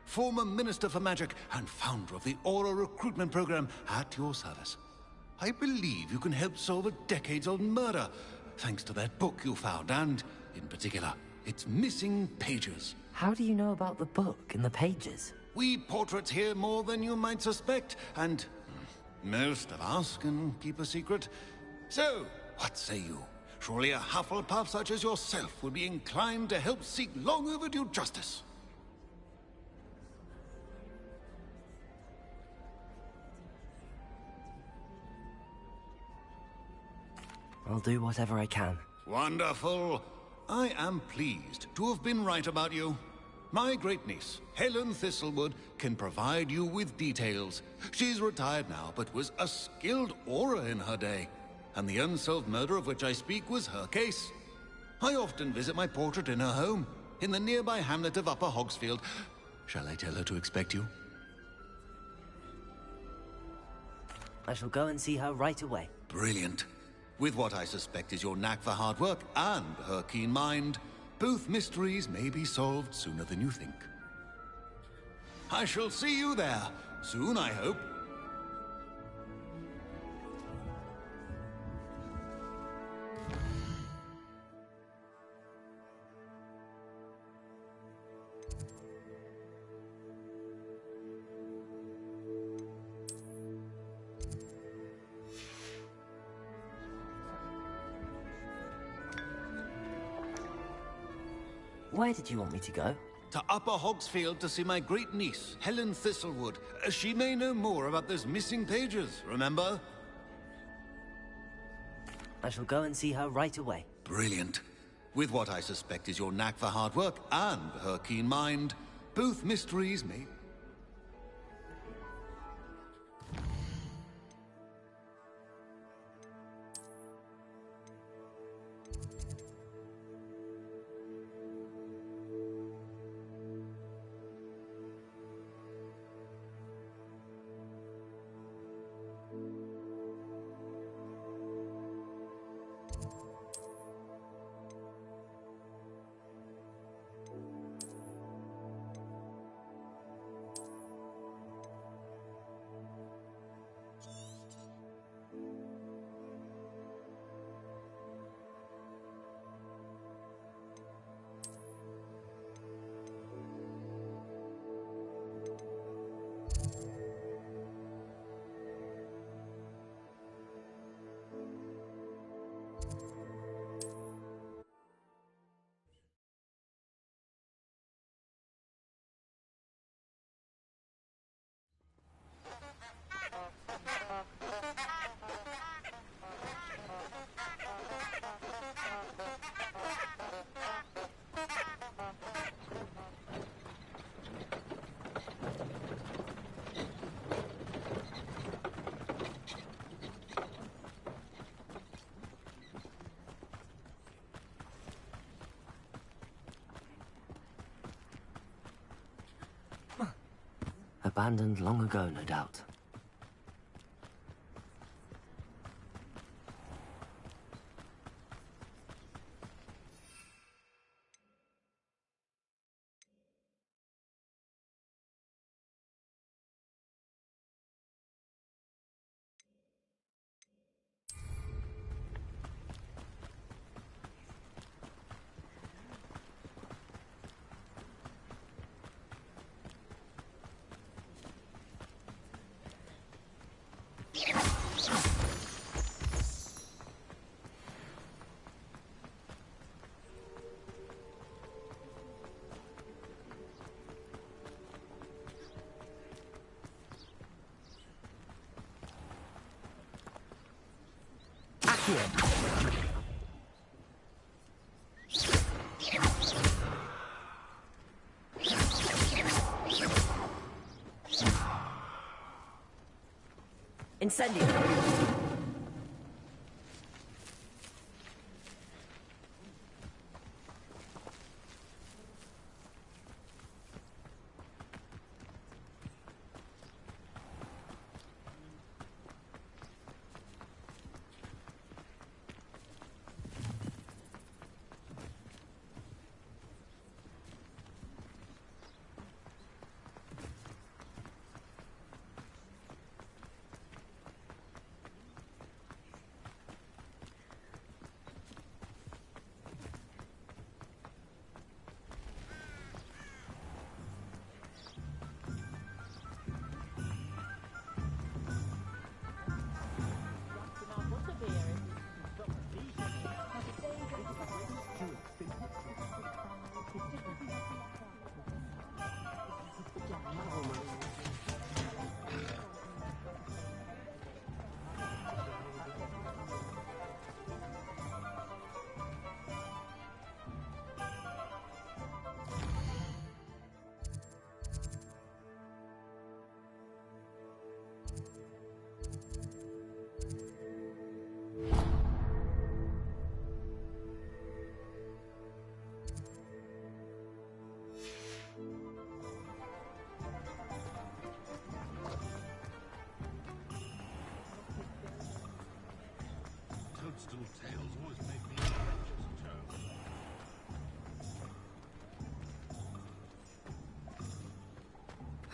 former Minister for Magic and founder of the Aura recruitment program at your service. I believe you can help solve a decades-old murder, thanks to that book you found, and, in particular, its missing pages. How do you know about the book and the pages? We portraits hear more than you might suspect, and most of us can keep a secret. So, what say you? Surely a Hufflepuff such as yourself would be inclined to help seek long overdue justice. I'll do whatever I can. Wonderful. I am pleased to have been right about you. My great-niece, Helen Thistlewood, can provide you with details. She's retired now, but was a skilled aura in her day. And the unsolved murder of which I speak was her case. I often visit my portrait in her home, in the nearby hamlet of Upper Hogsfield. Shall I tell her to expect you? I shall go and see her right away. Brilliant. With what I suspect is your knack for hard work and her keen mind, both mysteries may be solved sooner than you think. I shall see you there, soon I hope. Where did you want me to go? To Upper Hogsfield to see my great-niece, Helen Thistlewood. She may know more about those missing pages, remember? I shall go and see her right away. Brilliant. With what I suspect is your knack for hard work and her keen mind, both mysteries may... Abandoned long ago, no doubt. Incendio!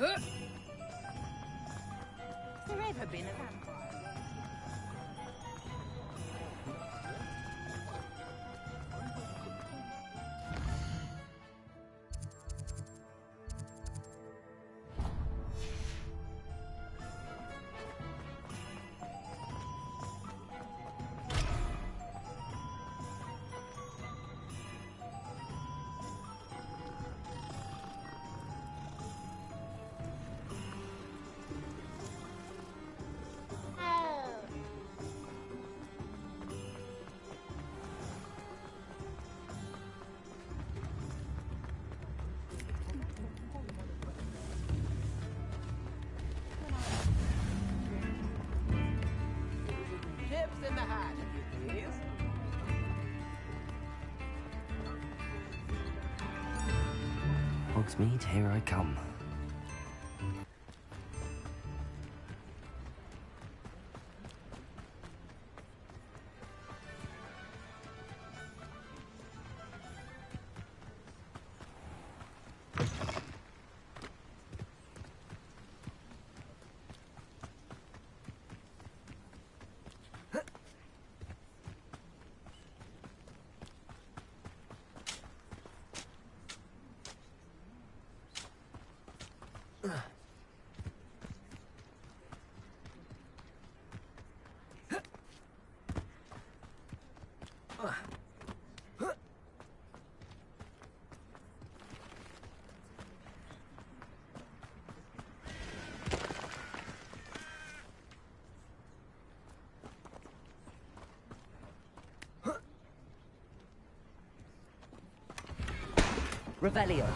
Has there ever been a vampire? Chips in the hat, if you please. Hogsmeade, here I come. Revelio.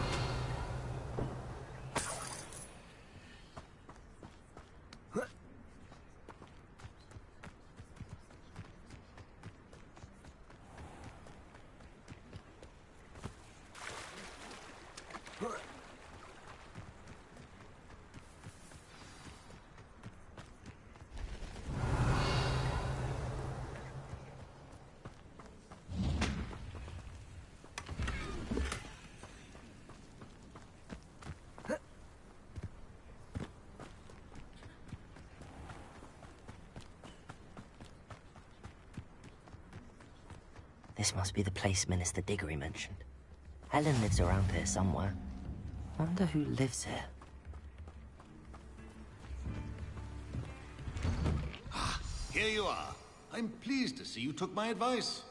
This must be the place Minister Diggory mentioned. Helen lives around here somewhere. Wonder who lives here. Here you are. I'm pleased to see you took my advice.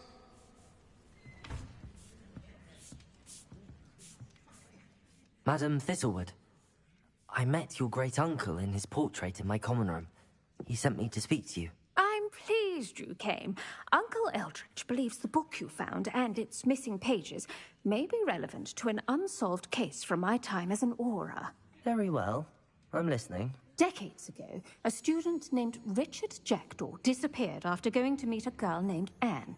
Madam Thistlewood, I met your great-uncle in his portrait in my common room. He sent me to speak to you. I'm pleased you came. Uncle Eldridge believes the book you found and its missing pages may be relevant to an unsolved case from my time as an Auror. Very well. I'm listening. Decades ago, a student named Richard Jackdaw disappeared after going to meet a girl named Anne.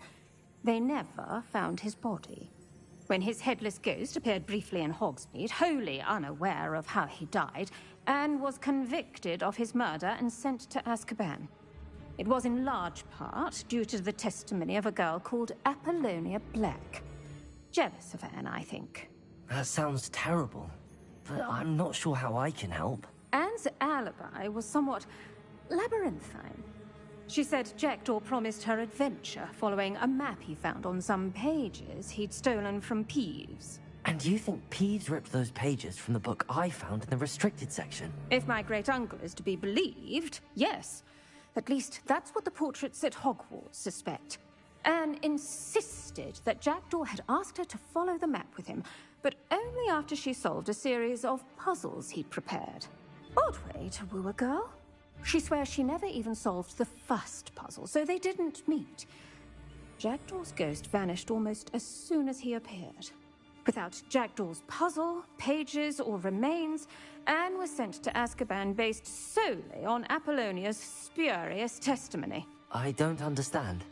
They never found his body. When his headless ghost appeared briefly in Hogsmeade, wholly unaware of how he died, Anne was convicted of his murder and sent to Azkaban. It was in large part due to the testimony of a girl called Apollonia Black. Jealous of Anne, I think. That sounds terrible, but I'm not sure how I can help. Anne's alibi was somewhat labyrinthine. She said Jackdaw promised her adventure following a map he found on some pages he'd stolen from Peeves. And you think Peeves ripped those pages from the book I found in the restricted section? If my great-uncle is to be believed, yes. At least that's what the portraits at Hogwarts suspect. Anne insisted that Jackdaw had asked her to follow the map with him, but only after she solved a series of puzzles he'd prepared. Odd way to woo a girl. She swears she never even solved the first puzzle, so they didn't meet. Jackdaw's ghost vanished almost as soon as he appeared. Without Jackdaw's puzzle, pages, or remains, Anne was sent to Azkaban based solely on Apollonia's spurious testimony. I don't understand.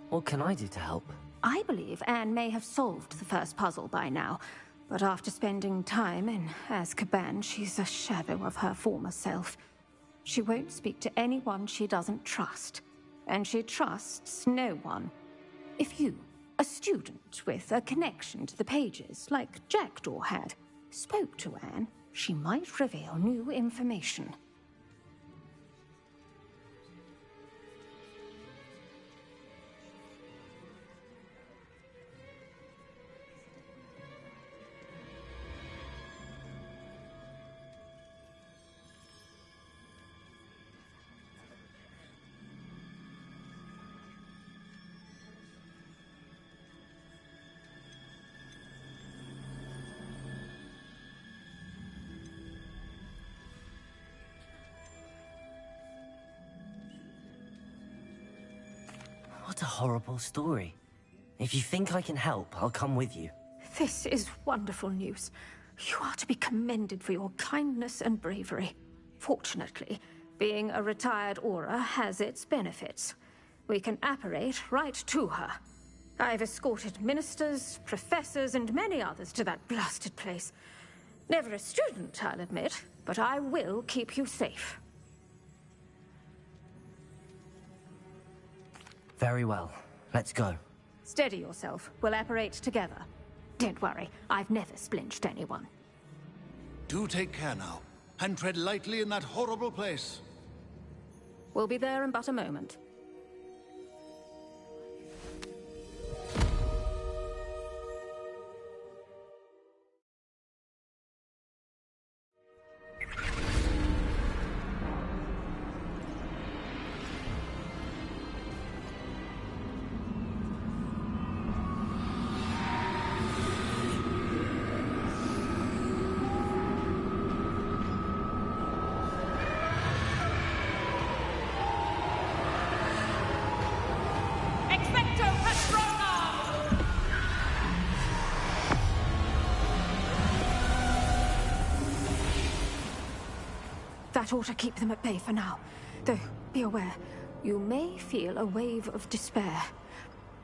What can I do to help? I believe Anne may have solved the first puzzle by now, but after spending time in Azkaban, she's a shadow of her former self. She won't speak to anyone she doesn't trust, and she trusts no one. If you, a student with a connection to the pages, like Jackdaw had, spoke to Anne, She might reveal new information. What a horrible story. If you think I can help, I'll come with you. This is wonderful news. You are to be commended for your kindness and bravery. Fortunately, being a retired Aura has its benefits. We can apparate right to her. I've escorted ministers, professors, and many others to that blasted place. Never a student, I'll admit, but I will keep you safe. Very well. Let's go. Steady yourself. We'll apparate together. Don't worry, I've never splinched anyone. Do take care now, and tread lightly in that horrible place. We'll be there in but a moment. That ought to keep them at bay for now. Though, be aware, you may feel a wave of despair.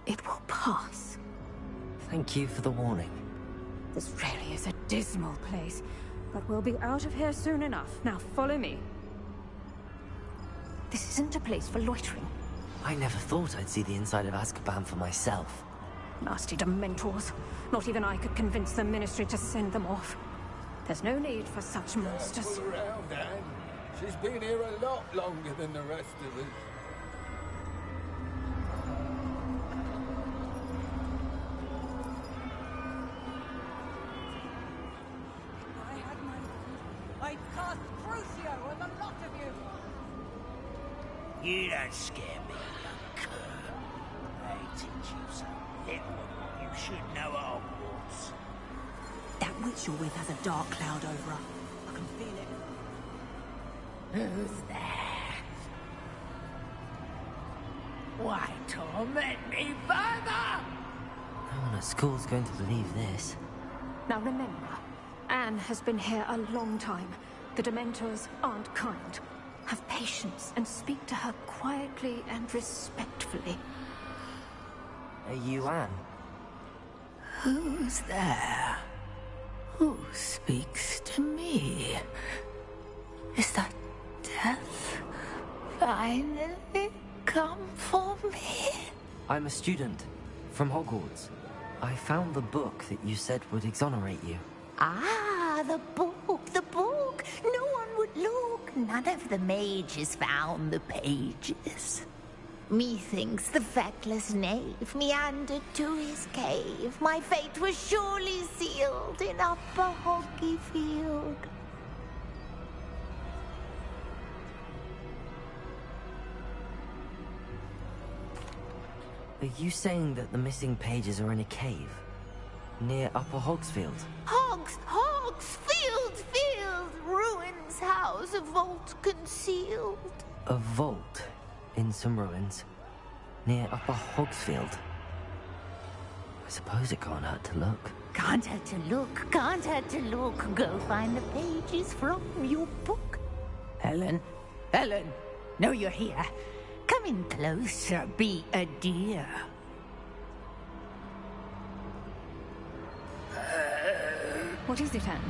It will pass. Thank you for the warning. This really is a dismal place, but we'll be out of here soon enough. Now follow me. This isn't a place for loitering. I never thought I'd see the inside of Azkaban for myself. Nasty Dementors. Not even I could convince the Ministry to send them off. There's no need for such monsters. Pull around, Anne. She's been here a lot longer than the rest of us. I had my moment. I'd cast Crucio on the lot of you. You don't scare me, young cur. I teach you some little you should know at Hogwarts. That witch you're with has a dark cloud over her. I can feel it. Who's there? Why torment me further? No one at school's going to believe this. Now remember, Anne has been here a long time. The Dementors aren't kind. Have patience and speak to her quietly and respectfully. Are you Anne? Who's there? Who speaks to me? Is that death finally come for me? I'm a student from Hogwarts. I found the book that you said would exonerate you. Ah, the book, the book. No one would look. None of the mages found the pages. Methinks the feckless knave meandered to his cave. My fate was surely sealed in Upper Hoggyfield. Are you saying that the missing pages are in a cave? Near Upper Hogsfield? Field! Ruins house, a vault concealed. A vault in some ruins near Upper Hogsfield. I suppose it can't hurt to look. Can't hurt to look. Go find the pages from your book. Helen, know you're here. Come in closer, be a dear. What is it, Anne?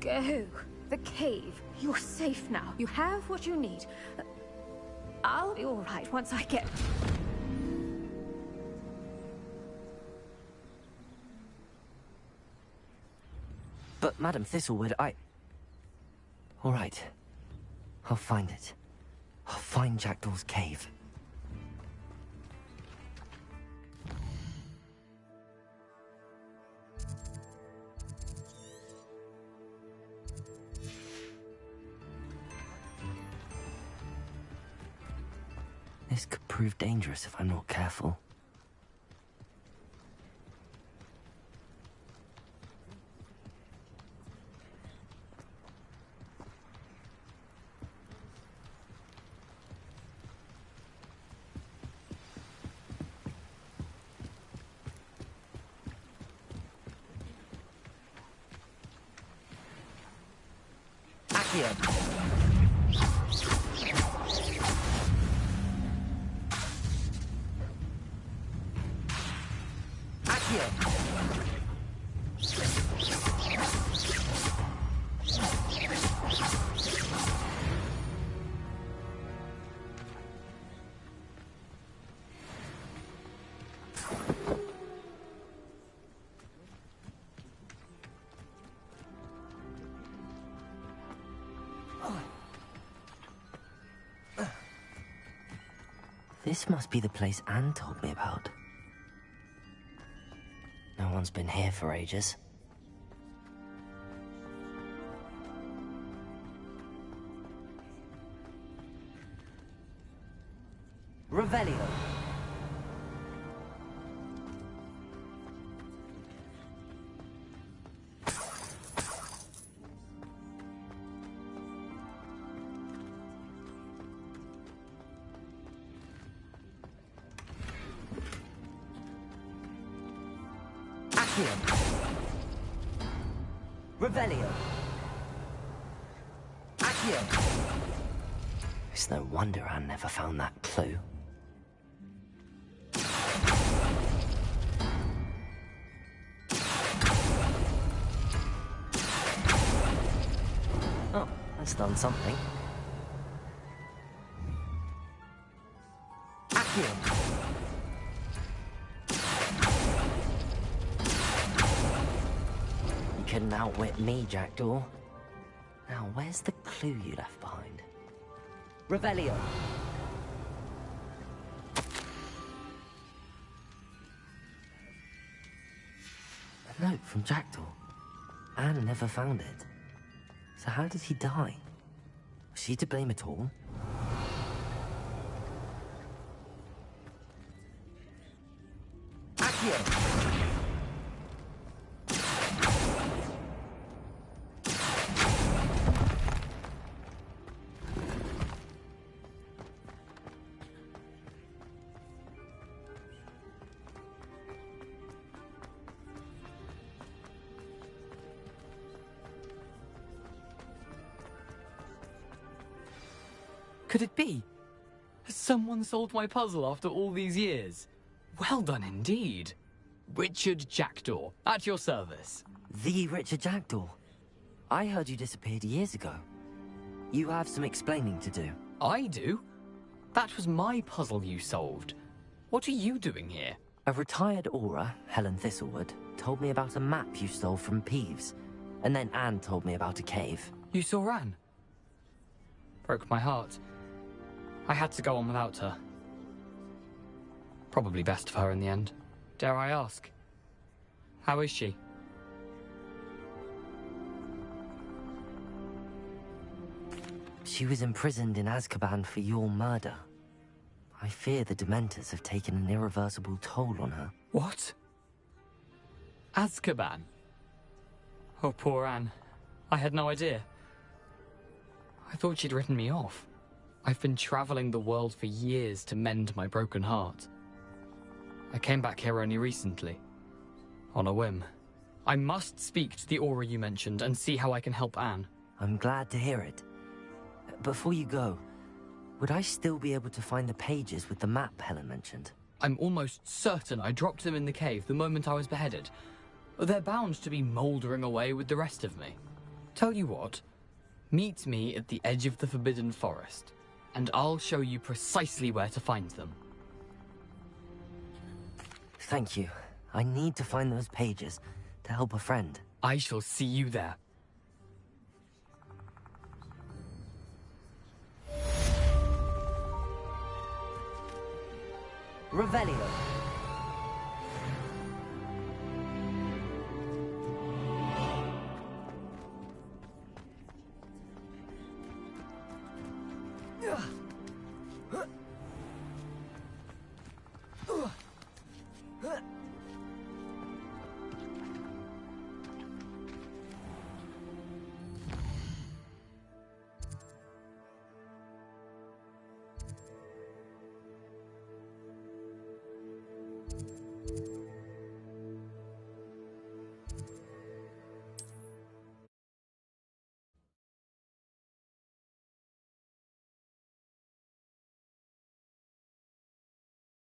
go. The cave. You're safe now. You have what you need. I'll be all right once I get... But, Madam Thistlewood, all right. I'll find it. I'll find Jackdaw's cave. This could prove dangerous if I'm not careful. This must be the place Anne told me about. No one's been here for ages. Revelio. Revelio. Accio. It's no wonder Anne never found that clue. Oh, that's done something. Accio. Couldn't outwit me, Jackdaw. Now, where's the clue you left behind? Revelio. A note from Jackdaw. Anne never found it. So how did he die? Was she to blame at all? Accio! Could it be? Has someone solved my puzzle after all these years? Well done indeed. Richard Jackdaw, at your service. The Richard Jackdaw? I heard you disappeared years ago. You have some explaining to do. I do? That was my puzzle you solved. What are you doing here? A retired Aura, Helen Thistlewood, told me about a map you stole from Ps5, and then Anne told me about a cave. You saw Anne? Broke my heart. I had to go on without her. Probably best for her in the end. Dare I ask? How is she? She was imprisoned in Azkaban for your murder. I fear the Dementors have taken an irreversible toll on her. What? Azkaban? Oh, poor Anne. I had no idea. I thought she'd written me off. I've been traveling the world for years to mend my broken heart. I came back here only recently. On a whim. I must speak to the Aura you mentioned and see how I can help Anne. I'm glad to hear it. Before you go, would I still be able to find the pages with the map Helen mentioned? I'm almost certain I dropped them in the cave the moment I was beheaded. They're bound to be mouldering away with the rest of me. Tell you what, meet me at the edge of the Forbidden Forest, and I'll show you precisely where to find them. Thank you. I need to find those pages to help a friend. I shall see you there. Revelio.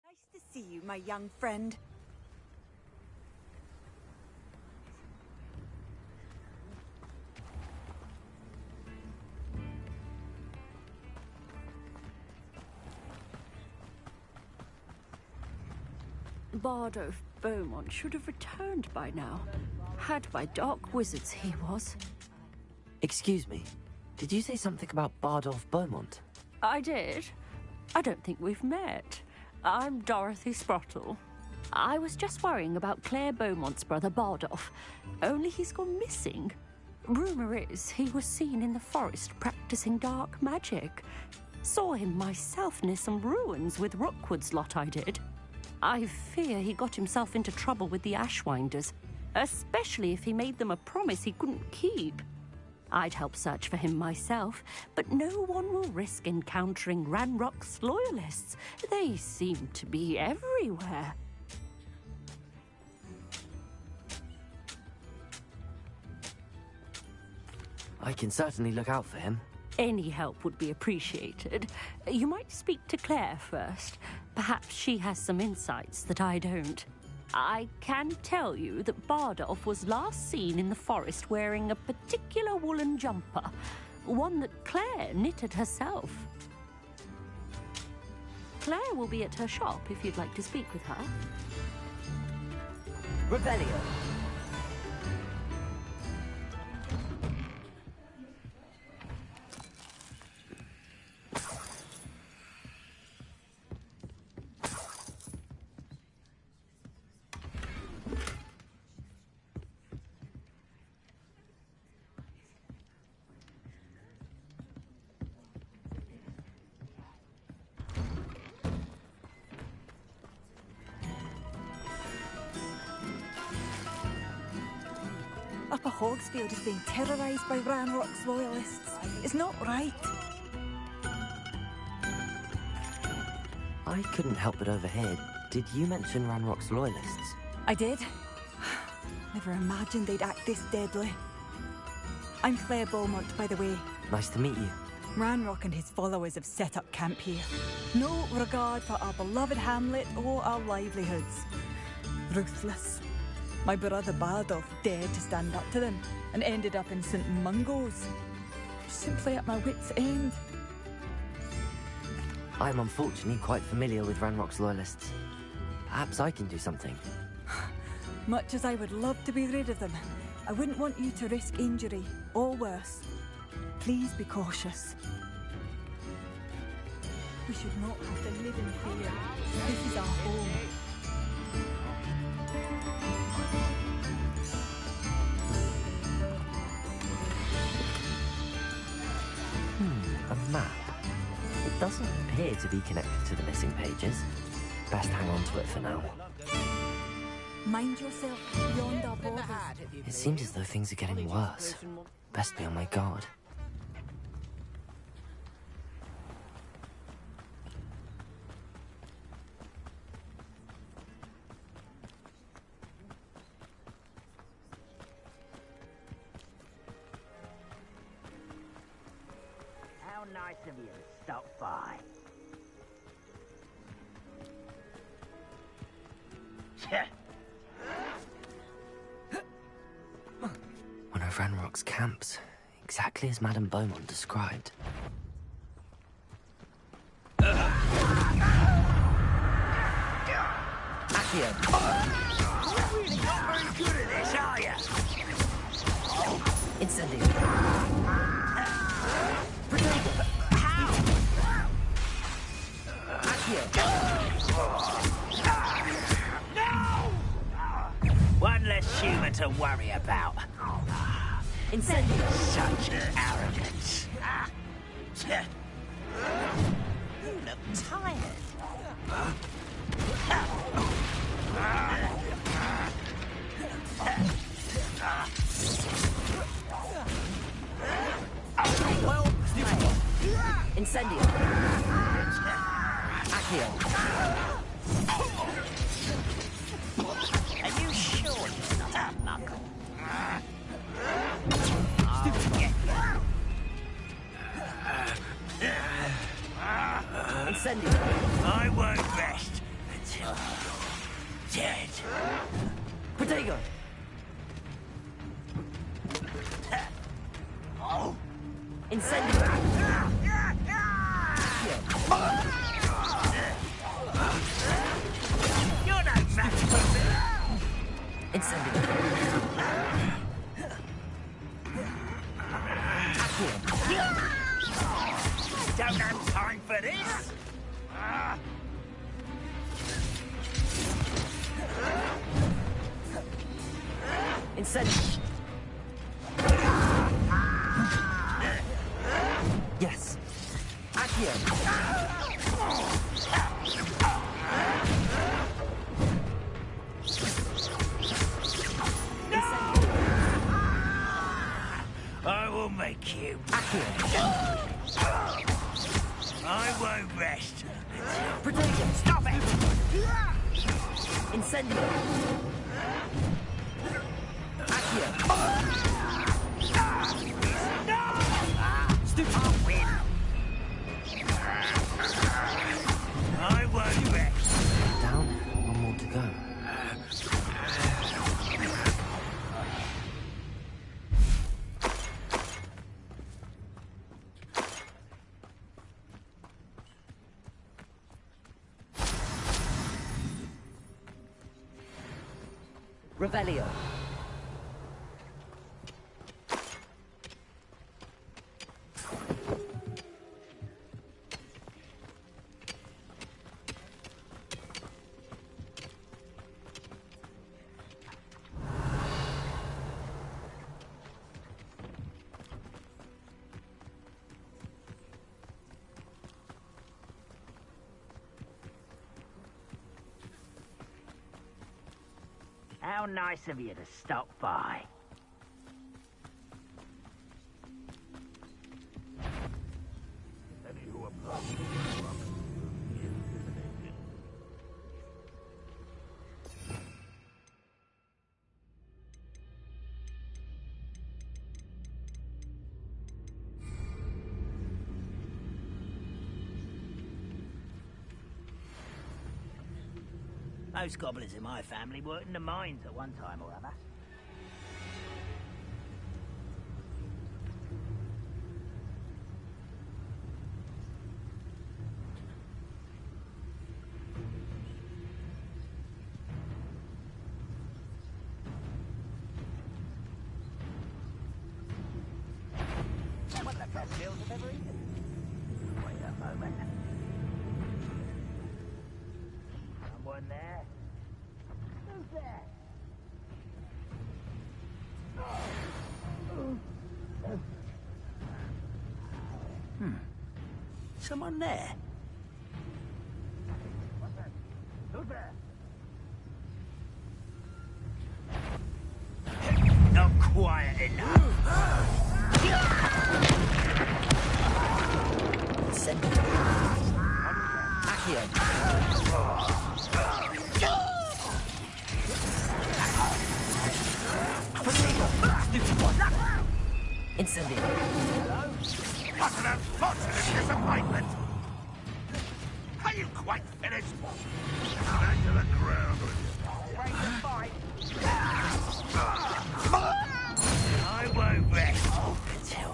Nice to see you, my young friend. Bard of Beaumont should have returned by now. Had by dark wizards he was. Excuse me, did you say something about Bardolph Beaumont? I did. I don't think we've met. I'm Dorothy Sprottle. I was just worrying about Claire Beaumont's brother Bardolph, only he's gone missing. Rumour is he was seen in the forest practicing dark magic. Saw him myself near some ruins with Rookwood's lot I did. I fear he got himself into trouble with the Ashwinders, especially if he made them a promise he couldn't keep. I'd help search for him myself, but no one will risk encountering Ranrock's loyalists. They seem to be everywhere. I can certainly look out for him. Any help would be appreciated. You might speak to Claire first. Perhaps she has some insights that I don't. I can tell you that Bardolph was last seen in the forest wearing a particular woolen jumper, one that Claire knitted herself. Claire will be at her shop if you'd like to speak with her. Revelio. Upper Hogsfield is being terrorised by Ranrock's loyalists. It's not right. I couldn't help but overhear. Did you mention Ranrock's loyalists? I did. Never imagined they'd act this deadly. I'm Claire Beaumont, by the way. Nice to meet you. Ranrock and his followers have set up camp here. No regard for our beloved hamlet or our livelihoods. Ruthless. My brother Bardolph dared to stand up to them and ended up in St. Mungo's. Simply at my wit's end. I'm unfortunately quite familiar with Ranrock's loyalists. Perhaps I can do something. Much as I would love to be rid of them, I wouldn't want you to risk injury, or worse. Please be cautious. We should not have to live in fear. This is our home. A map. It doesn't appear to be connected to the missing pages. Best hang on to it for now. Mind yourself beyond our borders. It seems as though things are getting worse. Best be on my guard. How nice of you to stop by. One of Ranrock's camps. Exactly as Madame Beaumont described. Accio! You're really not very good at this, are you? Incendio! Accio! No! One less human to worry about. Incendio! Such arrogance. You look tired. Well, Incendio! Accio! Are you sure it's not a muggle? Incendio! I won't rest until you're dead. Protego! Incendio! You're no match for me. Incendio! Don't have time for this. Incendio! Yes. Accio! I will make you. Accio! I won't rest. Protego! Stop it! Incendio! Accio! I'll win. I won't rest. Down, one more to go. Revelio. How nice of you to stop by. Most goblins in my family worked in the mines at one time or other. One of the best meals I've ever eaten. Wait a moment. Someone there? Who's there? Someone there? Who's there? Not quiet enough. Send it. Accio. Incendio. Hello? What an unfortunate disappointment! Are you quite finished? Back to the ground with you. Break the fight. I won't rest until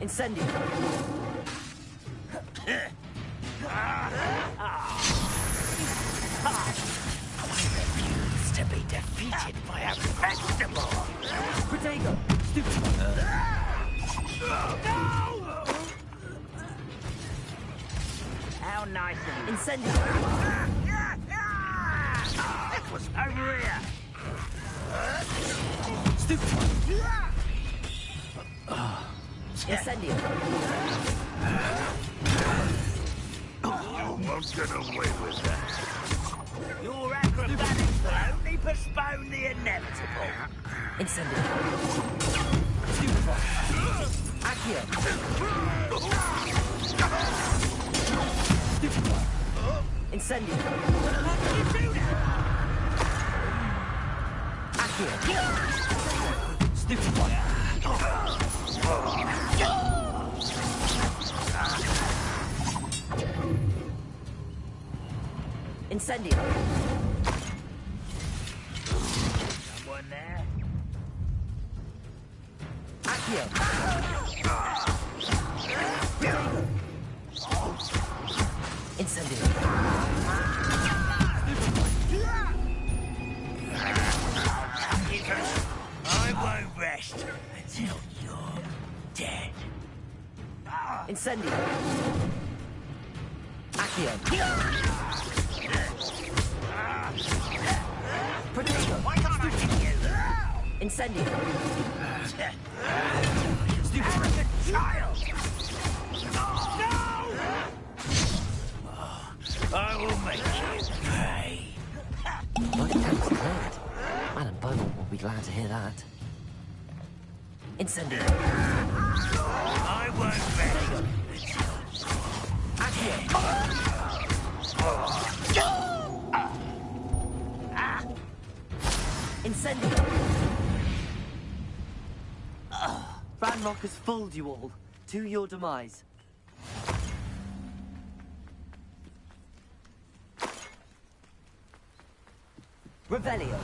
Incendio. To be defeated by a vegetable. Protego. Stupid. No! How nice of you. Incendio. It was over here. Stupid. Incendio. You won't get away with that. Your acrobatics will only postpone the inevitable. Incendio. Stupid. Accio. Stupid. Incendio. How can you do that? Accio. Stupid. Incendio. Someone there? Accio. Incendio. I won't rest until you're dead. Incendio. Accio. Protego. Why can't I hit you? Incendio. Stupid. Arrogant child! No! I will make you pay. My camp's cleared. Madam Beaumont will be glad to hear that. Incendio. I won't rest Incendio. Ranrock has fooled you all. To your demise. Revelio.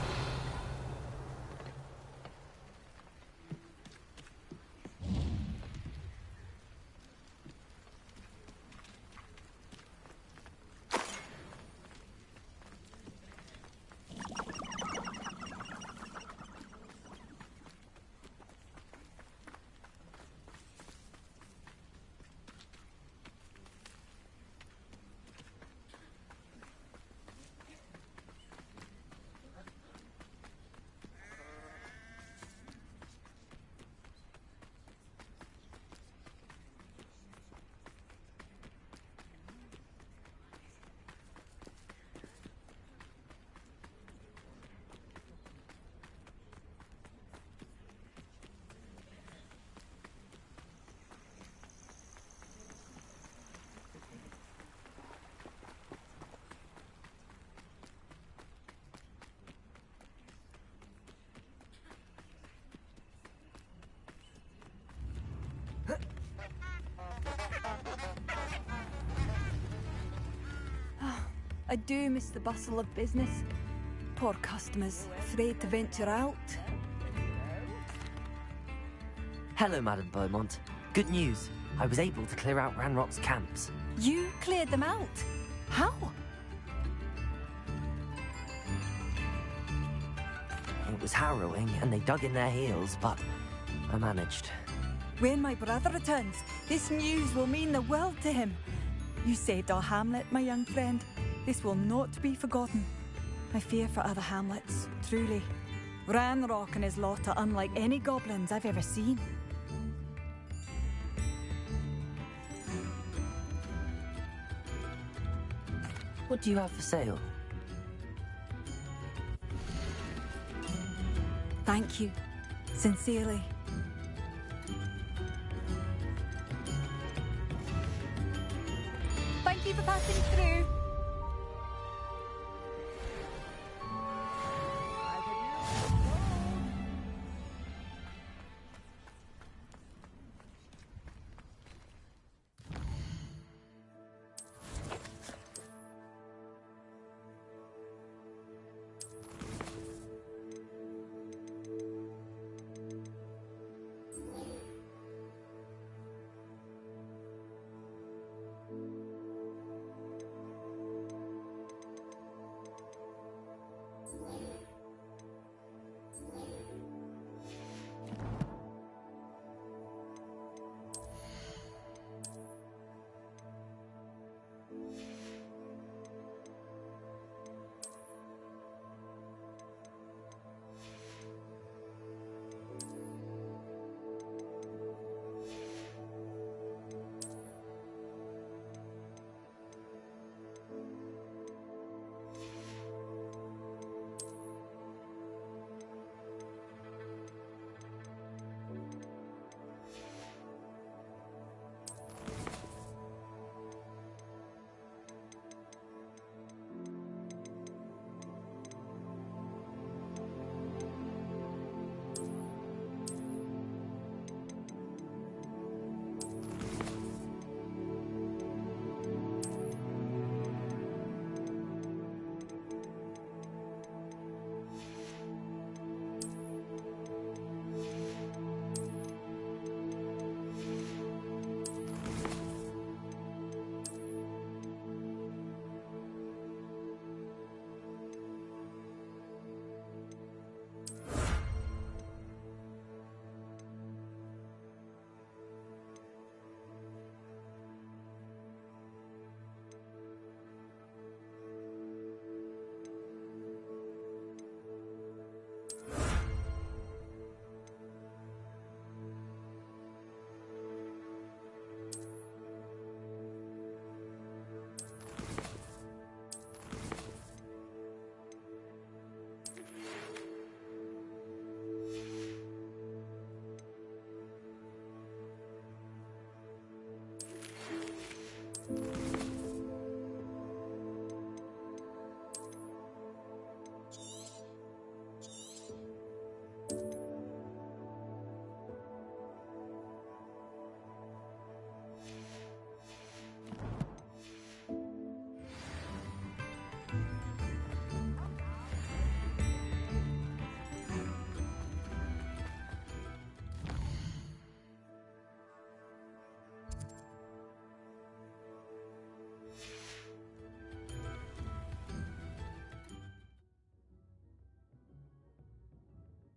I do miss the bustle of business. Poor customers, afraid to venture out. Hello, Madam Beaumont. Good news. I was able to clear out Ranrock's camps. You cleared them out? How? It was harrowing, and they dug in their heels, but I managed. When my brother returns, this news will mean the world to him. You saved our hamlet, my young friend. This will not be forgotten. I fear for other hamlets, truly. Ranrock and his lot are unlike any goblins I've ever seen. What do you have for sale? Thank you. Sincerely. Thank you for passing through.